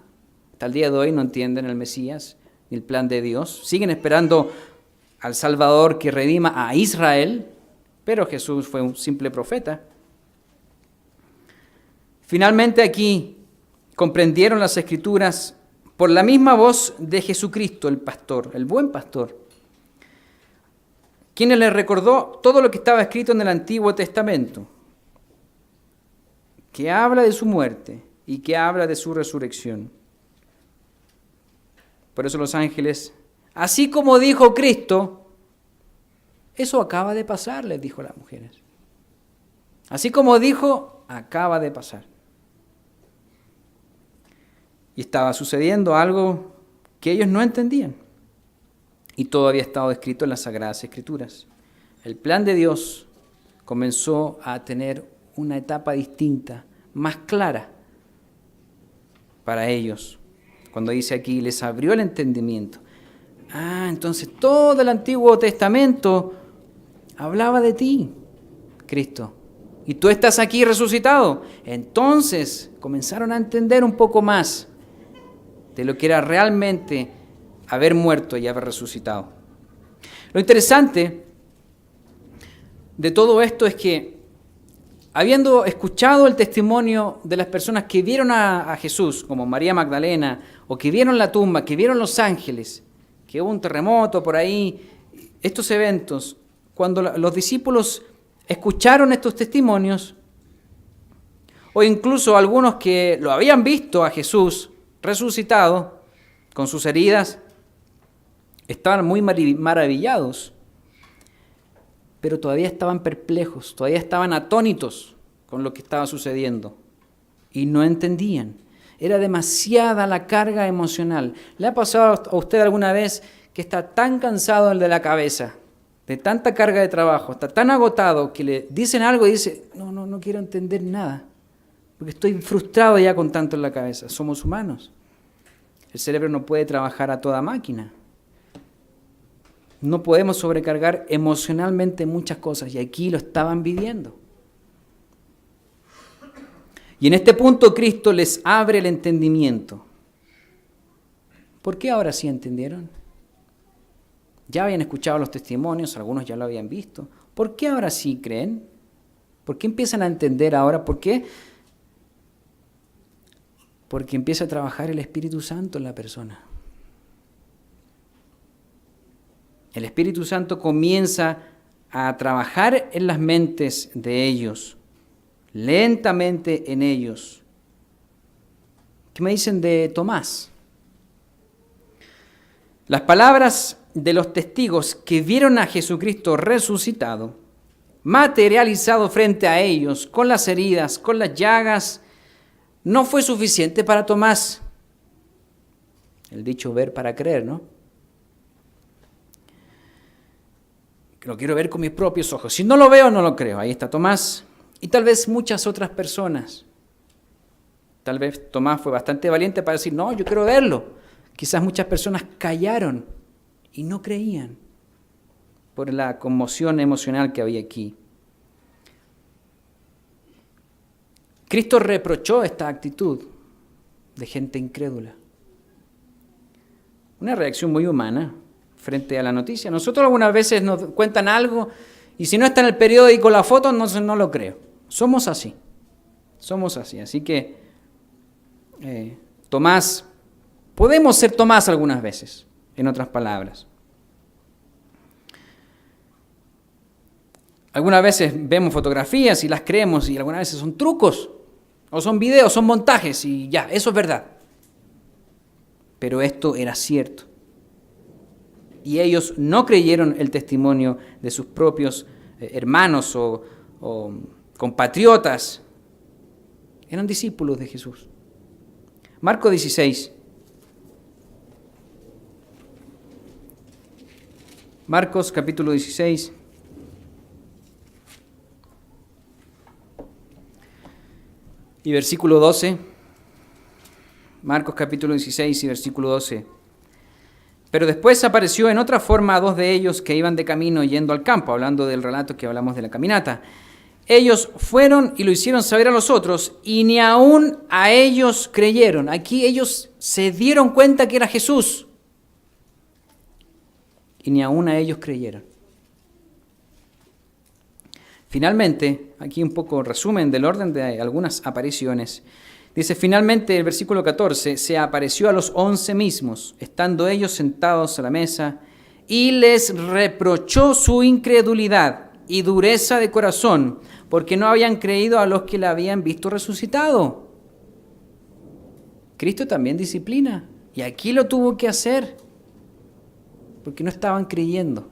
Hasta el día de hoy no entienden el Mesías ni el plan de Dios. Siguen esperando al Salvador que redima a Israel, pero Jesús fue un simple profeta. Finalmente aquí comprendieron las Escrituras por la misma voz de Jesucristo, el pastor, el buen pastor, quien les recordó todo lo que estaba escrito en el Antiguo Testamento, que habla de su muerte y que habla de su resurrección. Por eso los ángeles, así como dijo Cristo, eso acaba de pasar, les dijo a las mujeres. Así como dijo, acaba de pasar. Y estaba sucediendo algo que ellos no entendían. Y todo había estado escrito en las Sagradas Escrituras. El plan de Dios comenzó a tener una etapa distinta, más clara para ellos. Cuando dice aquí, les abrió el entendimiento. Entonces todo el Antiguo Testamento hablaba de ti, Cristo. Y tú estás aquí resucitado. Entonces comenzaron a entender un poco más de lo que era realmente haber muerto y haber resucitado. Lo interesante de todo esto es que, habiendo escuchado el testimonio de las personas que vieron a Jesús, como María Magdalena, o que vieron la tumba, que vieron los ángeles, que hubo un terremoto por ahí, estos eventos, cuando los discípulos escucharon estos testimonios, o incluso algunos que lo habían visto a Jesús resucitado, con sus heridas, estaban muy maravillados, pero todavía estaban perplejos, todavía estaban atónitos con lo que estaba sucediendo y no entendían. Era demasiada la carga emocional. ¿Le ha pasado a usted alguna vez que está tan cansado el de la cabeza, de tanta carga de trabajo, está tan agotado que le dicen algo y dice, no quiero entender nada? porque estoy frustrado ya con tanto en la cabeza. Somos humanos. El cerebro no puede trabajar a toda máquina. No podemos sobrecargar emocionalmente muchas cosas, y aquí lo estaban viviendo. Y en este punto Cristo les abre el entendimiento. ¿Por qué ahora sí entendieron? Ya habían escuchado los testimonios, algunos ya lo habían visto. ¿Por qué ahora sí creen? ¿Por qué empiezan a entender ahora? ¿Por qué? Porque empieza a trabajar el Espíritu Santo en la persona. El Espíritu Santo comienza a trabajar en las mentes de ellos, lentamente en ellos. ¿Qué me dicen de Tomás? Las palabras de los testigos que vieron a Jesucristo resucitado, materializado frente a ellos, con las heridas, con las llagas, no fue suficiente para Tomás. El dicho ver para creer, ¿no? Lo quiero ver con mis propios ojos. Si no lo veo, no lo creo. Ahí está Tomás. Y tal vez muchas otras personas. Tal vez Tomás fue bastante valiente para decir, no, yo quiero verlo. Quizás muchas personas callaron y no creían por la conmoción emocional que había aquí. Cristo reprochó esta actitud de gente incrédula. Una reacción muy humana frente a la noticia. Nosotros algunas veces nos cuentan algo y si no está en el periódico la foto, no lo creo. Somos así. Así que Tomás, podemos ser Tomás algunas veces, en otras palabras. Algunas veces vemos fotografías y las creemos y algunas veces son trucos, o son videos, son montajes y ya, eso es verdad. Pero esto era cierto. Y ellos no creyeron el testimonio de sus propios hermanos o compatriotas. Eran discípulos de Jesús. Marcos 16. Marcos capítulo 16. Y versículo 12. Marcos capítulo 16 y versículo 12. Pero después apareció en otra forma a dos de ellos que iban de camino yendo al campo, hablando del relato que hablamos de la caminata. Ellos fueron y lo hicieron saber a los otros, y ni aún a ellos creyeron. Aquí ellos se dieron cuenta que era Jesús, y ni aún a ellos creyeron. Finalmente, aquí un poco resumen del orden de algunas apariciones. Dice, finalmente, el versículo 14, se apareció a los 11 mismos, estando ellos sentados a la mesa, y les reprochó su incredulidad y dureza de corazón, porque no habían creído a los que le habían visto resucitado. Cristo también disciplina, y aquí lo tuvo que hacer, porque no estaban creyendo.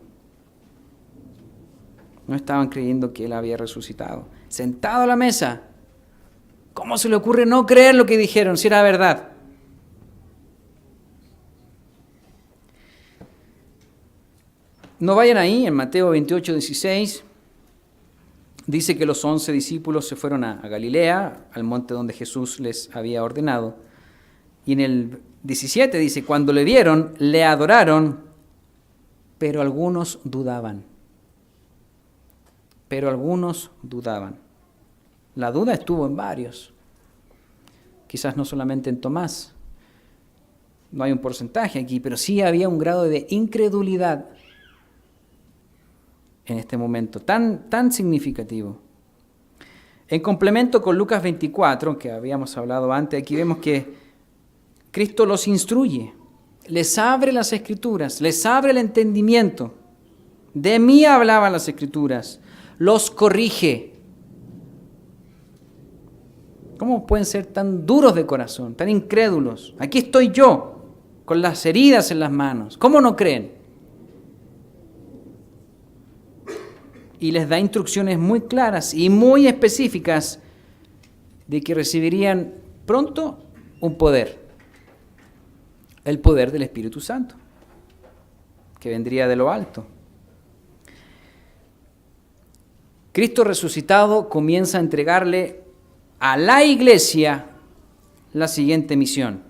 No estaban creyendo que Él había resucitado. Sentado a la mesa, ¿cómo se le ocurre no creer lo que dijeron si era verdad? No vayan ahí, en Mateo 28, 16, dice que los 11 discípulos se fueron a Galilea, al monte donde Jesús les había ordenado. Y en el 17 dice, cuando le vieron, le adoraron, pero algunos dudaban. La duda estuvo en varios. Quizás no solamente en Tomás. No hay un porcentaje aquí, pero sí había un grado de incredulidad en este momento tan significativo. En complemento con Lucas 24, que habíamos hablado antes, aquí vemos que Cristo los instruye, les abre las Escrituras, les abre el entendimiento. De mí hablaban las Escrituras, los corrige. ¿Cómo pueden ser tan duros de corazón, tan incrédulos? Aquí estoy yo, con las heridas en las manos. ¿Cómo no creen? Y les da instrucciones muy claras y muy específicas de que recibirían pronto un poder. El poder del Espíritu Santo, que vendría de lo alto. Cristo resucitado comienza a entregarle a la iglesia la siguiente misión,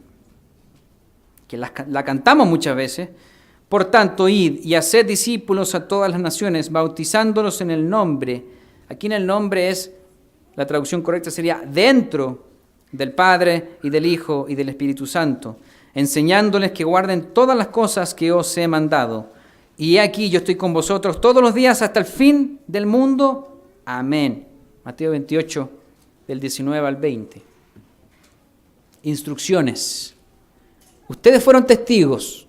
que la cantamos muchas veces. Por tanto, id y haced discípulos a todas las naciones, bautizándolos en el nombre. Aquí en el nombre la traducción correcta sería dentro del Padre y del Hijo y del Espíritu Santo, enseñándoles que guarden todas las cosas que os he mandado. Y he aquí, yo estoy con vosotros todos los días hasta el fin del mundo. Amén. Mateo 28, del 19 al 20. Instrucciones. Ustedes fueron testigos.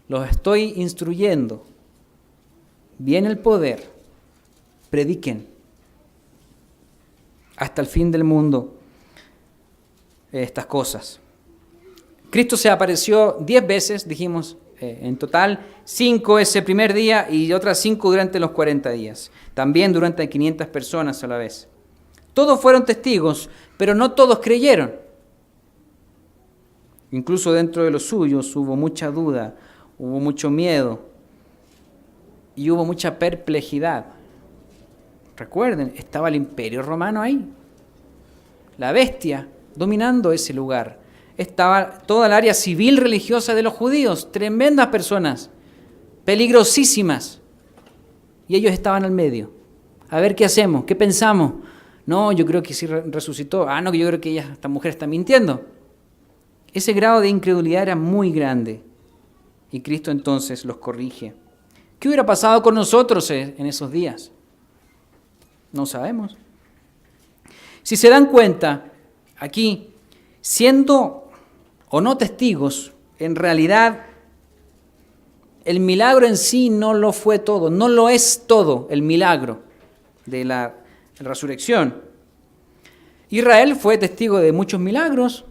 Los estoy instruyendo. Viene el poder. Prediquen hasta el fin del mundo estas cosas. Cristo se apareció 10 veces, dijimos, en total, 5 ese primer día y otras 5 durante los 40 días. También durante 500 personas a la vez. Todos fueron testigos, pero no todos creyeron. Incluso dentro de los suyos hubo mucha duda, hubo mucho miedo y hubo mucha perplejidad. Recuerden, estaba el Imperio Romano ahí, la bestia dominando ese lugar. Estaba toda el área civil religiosa de los judíos, tremendas personas, peligrosísimas. Y ellos estaban al medio. A ver qué hacemos, qué pensamos. No, yo creo que sí resucitó. No, yo creo que esta mujer está mintiendo. Ese grado de incredulidad era muy grande. Y Cristo entonces los corrige. ¿Qué hubiera pasado con nosotros en esos días? No sabemos. Si se dan cuenta, aquí, siendo o no testigos, en realidad el milagro en sí no lo fue todo, no lo es todo el milagro de la resurrección. Israel fue testigo de muchos milagros,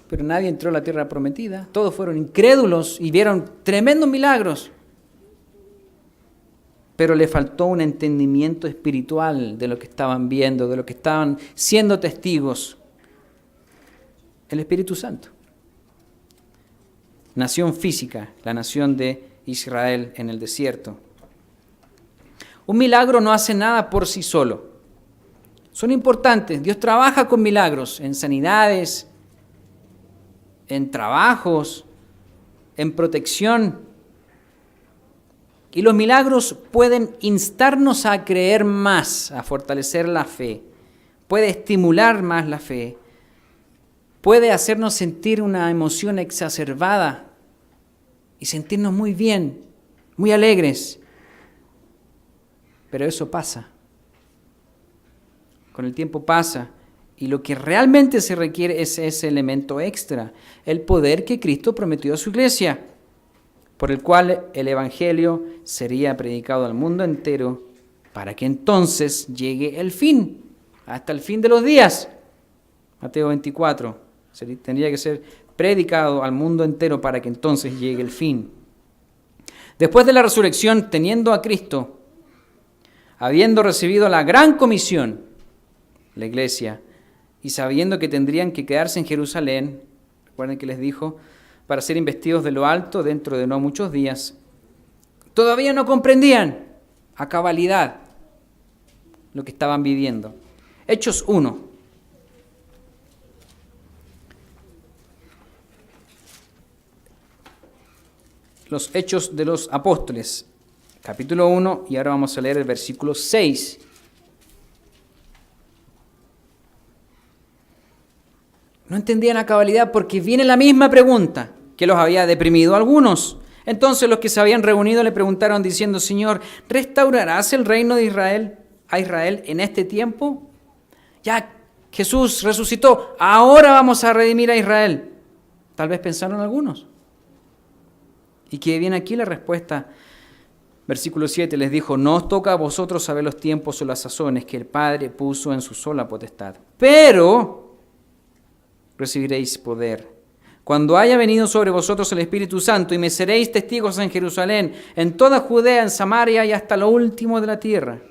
pero nadie entró a la tierra prometida. Todos fueron incrédulos y vieron tremendos milagros. Pero le faltó un entendimiento espiritual de lo que estaban viendo, de lo que estaban siendo testigos. El Espíritu Santo. Nación física, la nación de Israel en el desierto. Un milagro no hace nada por sí solo. Son importantes. Dios trabaja con milagros en sanidades, en trabajos, en protección. Y los milagros pueden instarnos a creer más, a fortalecer la fe. Puede estimular más la fe. Puede hacernos sentir una emoción exacerbada y sentirnos muy bien, muy alegres. Pero eso pasa. Con el tiempo pasa. Y lo que realmente se requiere es ese elemento extra, el poder que Cristo prometió a su iglesia, por el cual el Evangelio sería predicado al mundo entero para que entonces llegue el fin, hasta el fin de los días. Mateo 24, tendría que ser predicado al mundo entero para que entonces llegue el fin. Después de la resurrección, teniendo a Cristo, habiendo recibido la gran comisión, la iglesia, y sabiendo que tendrían que quedarse en Jerusalén, recuerden que les dijo, para ser investidos de lo alto dentro de no muchos días, todavía no comprendían a cabalidad lo que estaban viviendo. Hechos 1. Los Hechos de los Apóstoles, capítulo 1, y ahora vamos a leer el versículo 6. No entendían a cabalidad porque viene la misma pregunta que los había deprimido a algunos. Entonces los que se habían reunido le preguntaron diciendo, Señor, ¿restaurarás el reino de Israel a Israel en este tiempo? Ya Jesús resucitó, ahora vamos a redimir a Israel. Tal vez pensaron algunos. Y que viene aquí la respuesta. Versículo 7 les dijo, no os toca a vosotros saber los tiempos o las sazones que el Padre puso en su sola potestad. Pero recibiréis poder cuando haya venido sobre vosotros el Espíritu Santo, y me seréis testigos en Jerusalén, en toda Judea, en Samaria y hasta lo último de la tierra.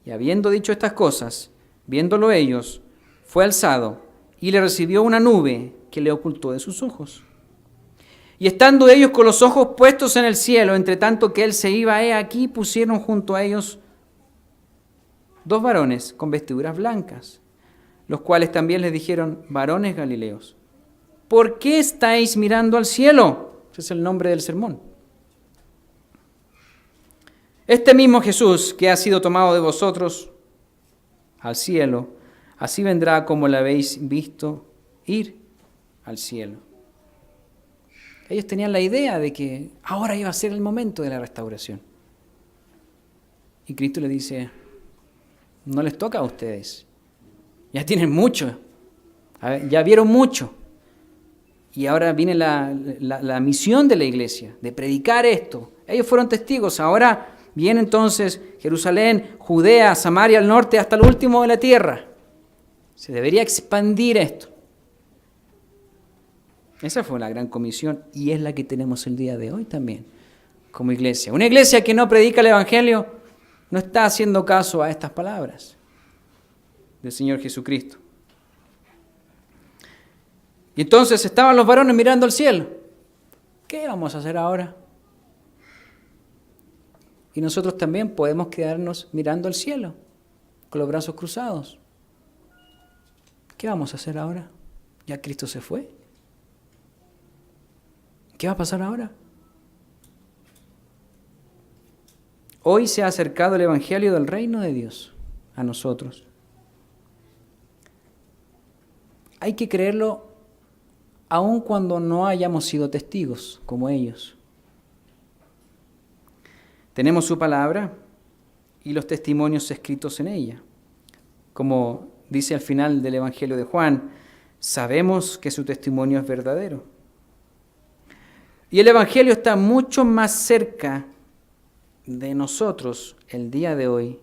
Y habiendo dicho estas cosas, viéndolo ellos, fue alzado y le recibió una nube que le ocultó de sus ojos. Y estando ellos con los ojos puestos en el cielo, entre tanto que él se iba, he aquí pusieron junto a ellos 2 varones con vestiduras blancas, los cuales también les dijeron: varones galileos, ¿por qué estáis mirando al cielo? Ese es el nombre del sermón. Este mismo Jesús que ha sido tomado de vosotros al cielo, así vendrá como lo habéis visto ir al cielo. Ellos tenían la idea de que ahora iba a ser el momento de la restauración. Y Cristo les dice: no les toca a ustedes. Ya tienen mucho. Ya vieron mucho. Y ahora viene la misión de la iglesia, de predicar esto. Ellos fueron testigos. Ahora viene entonces Jerusalén, Judea, Samaria al norte, hasta lo último de la tierra. Se debería expandir esto. Esa fue la gran comisión y es la que tenemos el día de hoy también, como iglesia. Una iglesia que no predica el Evangelio no está haciendo caso a estas palabras del Señor Jesucristo. Y entonces estaban los varones mirando al cielo. ¿Qué vamos a hacer ahora? Y nosotros también podemos quedarnos mirando al cielo, con los brazos cruzados. ¿Qué vamos a hacer ahora? Ya Cristo se fue. ¿Qué va a pasar ahora? Hoy se ha acercado el Evangelio del reino de Dios a nosotros. Hay que creerlo aun cuando no hayamos sido testigos como ellos. Tenemos su palabra y los testimonios escritos en ella. Como dice al final del Evangelio de Juan, sabemos que su testimonio es verdadero. Y el Evangelio está mucho más cerca de nosotros el día de hoy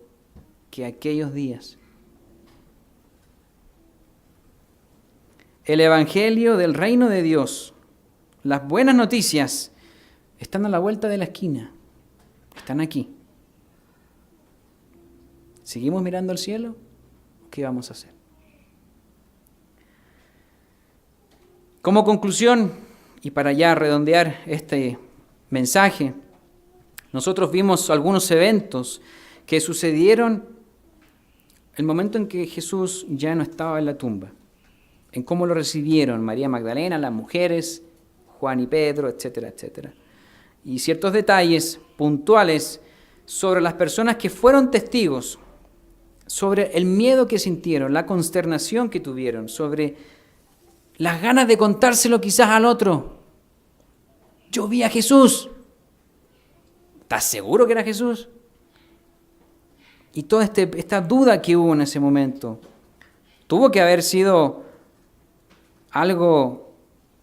que aquellos días. El Evangelio del reino de Dios, las buenas noticias, están a la vuelta de la esquina. Están aquí. ¿Seguimos mirando al cielo? ¿Qué vamos a hacer? Como conclusión, y para ya redondear este mensaje, nosotros vimos algunos eventos que sucedieron el momento en que Jesús ya no estaba en la tumba, en cómo lo recibieron María Magdalena, las mujeres, Juan y Pedro, etcétera, etcétera. Y ciertos detalles puntuales sobre las personas que fueron testigos, sobre el miedo que sintieron, la consternación que tuvieron, sobre las ganas de contárselo quizás al otro. Yo vi a Jesús. ¿Estás seguro que era Jesús? Y toda esta duda que hubo en ese momento tuvo que haber sido algo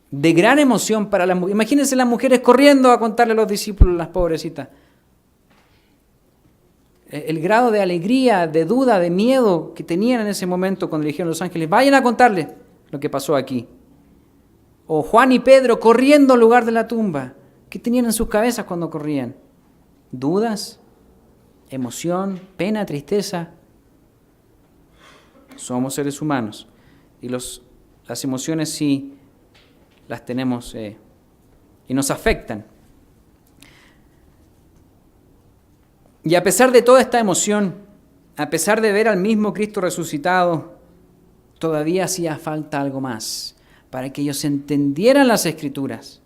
de gran emoción para las mujeres. Imagínense las mujeres corriendo a contarle a los discípulos, las pobrecitas. El grado de alegría, de duda, de miedo que tenían en ese momento cuando le dijeron a los ángeles: vayan a contarle lo que pasó aquí. O Juan y Pedro corriendo al lugar de la tumba. ¿Qué tenían en sus cabezas cuando corrían? ¿Dudas? ¿Emoción? ¿Pena? ¿Tristeza? Somos seres humanos y las emociones sí las tenemos y nos afectan. Y a pesar de toda esta emoción, a pesar de ver al mismo Cristo resucitado, todavía hacía falta algo más para que ellos entendieran las Escrituras.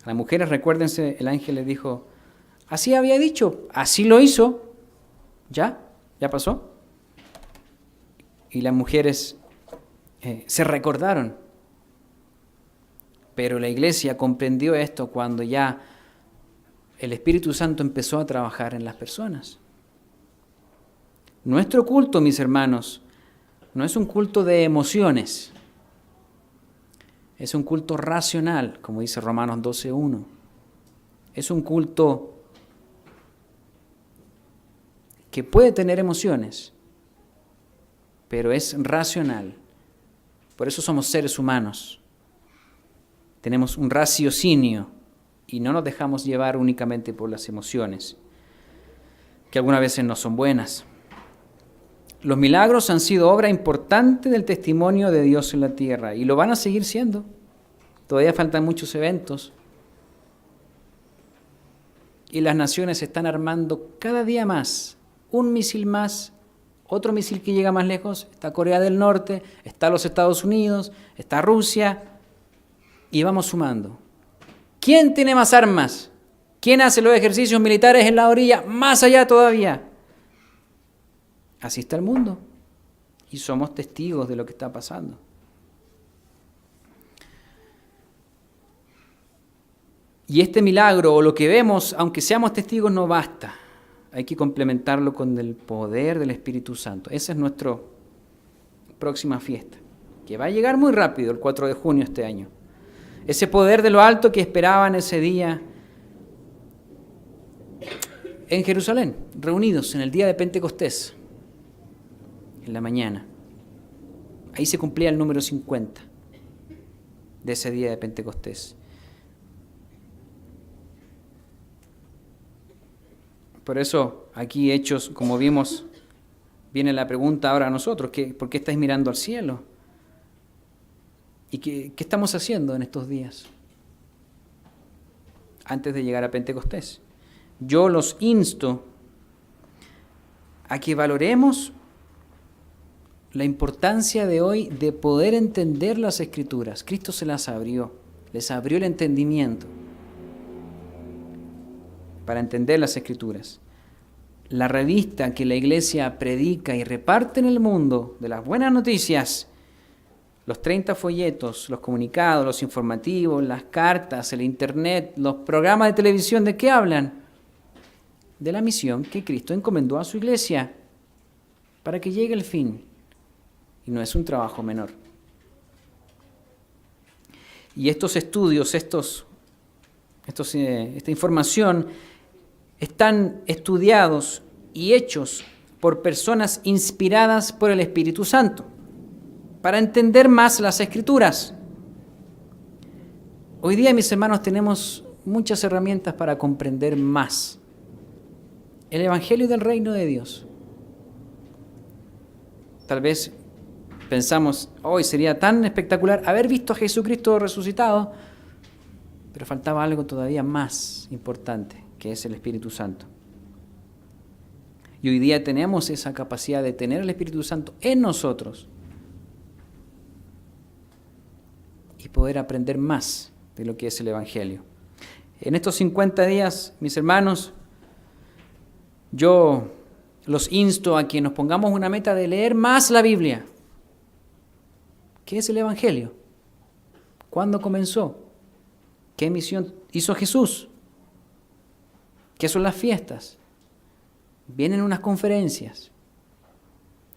A las mujeres, recuérdense, el ángel les dijo: así había dicho, así lo hizo, ya pasó. Y las mujeres se recordaron. Pero la iglesia comprendió esto cuando ya el Espíritu Santo empezó a trabajar en las personas. Nuestro culto, mis hermanos, no es un culto de emociones. Es un culto racional, como dice Romanos 12:1. Es un culto que puede tener emociones, pero es racional. Por eso somos seres humanos. Tenemos un raciocinio y no nos dejamos llevar únicamente por las emociones, que algunas veces no son buenas. Los milagros han sido obra importante del testimonio de Dios en la tierra y lo van a seguir siendo. Todavía faltan muchos eventos. Y las naciones están armando cada día más, un misil más, otro misil que llega más lejos, está Corea del Norte, está los Estados Unidos, está Rusia, y vamos sumando. ¿Quién tiene más armas? ¿Quién hace los ejercicios militares en la orilla? Más allá todavía. Así está el mundo. Y somos testigos de lo que está pasando. Y este milagro, o lo que vemos, aunque seamos testigos, no basta. Hay que complementarlo con el poder del Espíritu Santo. Esa es nuestra próxima fiesta, que va a llegar muy rápido, el 4 de junio este año. Ese poder de lo alto que esperaban ese día en Jerusalén, reunidos en el día de Pentecostés, en la mañana. Ahí se cumplía el número 50 de ese día de Pentecostés. Por eso, aquí Hechos, como vimos, viene la pregunta ahora a nosotros, ¿por qué estáis mirando al cielo? ¿Y qué estamos haciendo en estos días? Antes de llegar a Pentecostés. Yo los insto a que valoremos la importancia de hoy de poder entender las Escrituras. Cristo se las abrió, les abrió el entendimiento para entender las Escrituras. La revista que la Iglesia predica y reparte en el mundo de las buenas noticias, los 30 folletos, los comunicados, los informativos, las cartas, el Internet, los programas de televisión, ¿de qué hablan? De la misión que Cristo encomendó a su Iglesia para que llegue el fin. Y no es un trabajo menor. Y estos estudios, esta información, están estudiados y hechos por personas inspiradas por el Espíritu Santo, para entender más las Escrituras. Hoy día, mis hermanos, tenemos muchas herramientas para comprender más el Evangelio del Reino de Dios. Tal vez pensamos, hoy sería tan espectacular haber visto a Jesucristo resucitado, pero faltaba algo todavía más importante, que es el Espíritu Santo. Y hoy día tenemos esa capacidad de tener el Espíritu Santo en nosotros y poder aprender más de lo que es el Evangelio. En estos 50 días, mis hermanos, yo los insto a que nos pongamos una meta de leer más la Biblia. ¿Qué es el Evangelio? ¿Cuándo comenzó? ¿Qué misión hizo Jesús? ¿Qué son las fiestas? Vienen unas conferencias.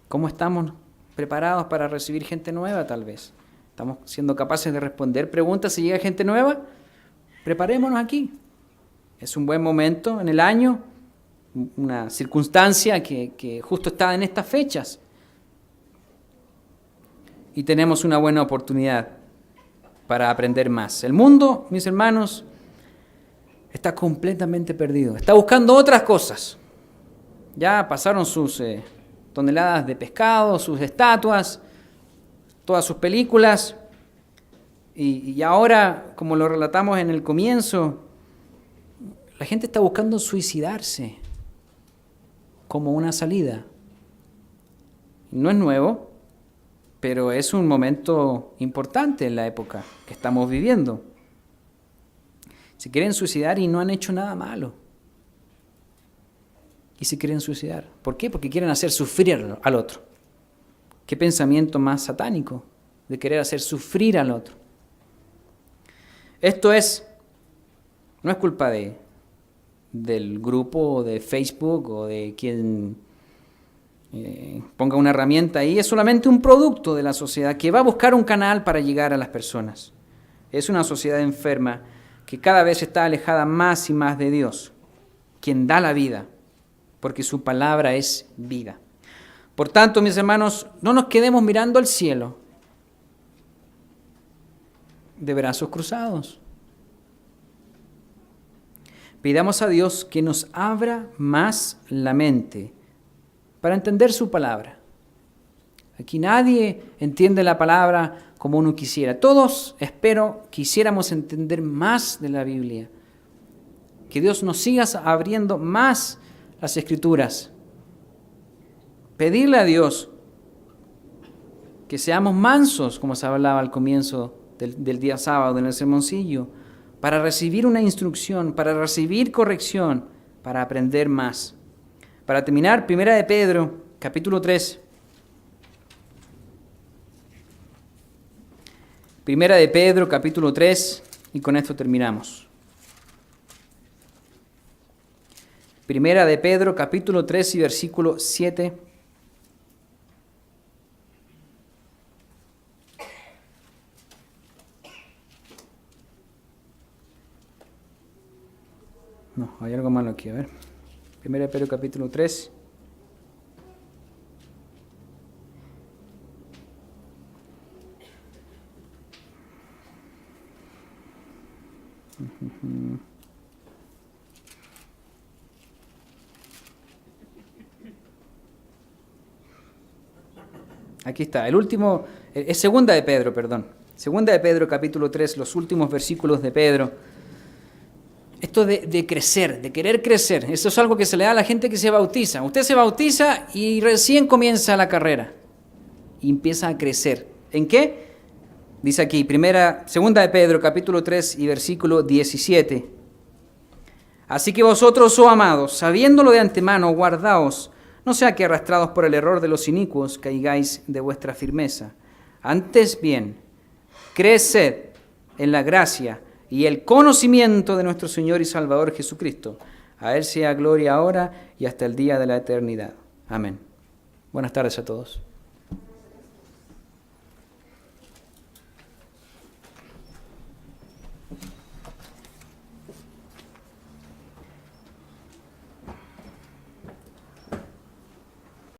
¿Cómo estamos preparados para recibir gente nueva, tal vez? ¿Estamos siendo capaces de responder preguntas si llega gente nueva? Preparémonos aquí. Es un buen momento en el año, una circunstancia que justo está en estas fechas. Y tenemos una buena oportunidad para aprender más. El mundo, mis hermanos, está completamente perdido. Está buscando otras cosas. Ya pasaron sus toneladas de pescado, sus estatuas, todas sus películas. Y ahora, como lo relatamos en el comienzo, la gente está buscando suicidarse como una salida. No es nuevo, pero es un momento importante en la época que estamos viviendo. Se quieren suicidar y no han hecho nada malo. Y se quieren suicidar. ¿Por qué? Porque quieren hacer sufrir al otro. ¿Qué pensamiento más satánico de querer hacer sufrir al otro? Esto no es culpa del grupo de Facebook o de quien ponga una herramienta ahí. Es solamente un producto de la sociedad que va a buscar un canal para llegar a las personas. Es una sociedad enferma que cada vez está alejada más y más de Dios, quien da la vida, porque su palabra es vida. Por tanto, mis hermanos, no nos quedemos mirando al cielo de brazos cruzados. Pidamos a Dios que nos abra más la mente para entender su palabra. Aquí nadie entiende la palabra como uno quisiera. Todos, espero, quisiéramos entender más de la Biblia. Que Dios nos siga abriendo más las Escrituras pedirle a Dios que seamos mansos, como se hablaba al comienzo del día sábado en el sermoncillo, para recibir una instrucción, para recibir corrección, para aprender más. Para terminar, 1 de Pedro, capítulo 3. 1 de Pedro, capítulo 3, y con esto terminamos. 1 de Pedro, capítulo 3 y versículo 7. No, hay algo malo aquí, a ver. 1 de Pedro, capítulo 3. Aquí está, el último, es segunda de Pedro, perdón. Segunda de Pedro, capítulo 3, los últimos versículos de Pedro. Esto de crecer, de querer crecer, eso es algo que se le da a la gente que se bautiza. Usted se bautiza y recién comienza la carrera y empieza a crecer. ¿En qué? Dice aquí, segunda de Pedro, capítulo 3 y versículo 17. Así que vosotros, oh amados, sabiéndolo de antemano, guardaos, no sea que arrastrados por el error de los inicuos caigáis de vuestra firmeza. Antes bien, creced en la gracia y el conocimiento de nuestro Señor y Salvador Jesucristo. A Él sea gloria ahora y hasta el día de la eternidad. Amén. Buenas tardes a todos.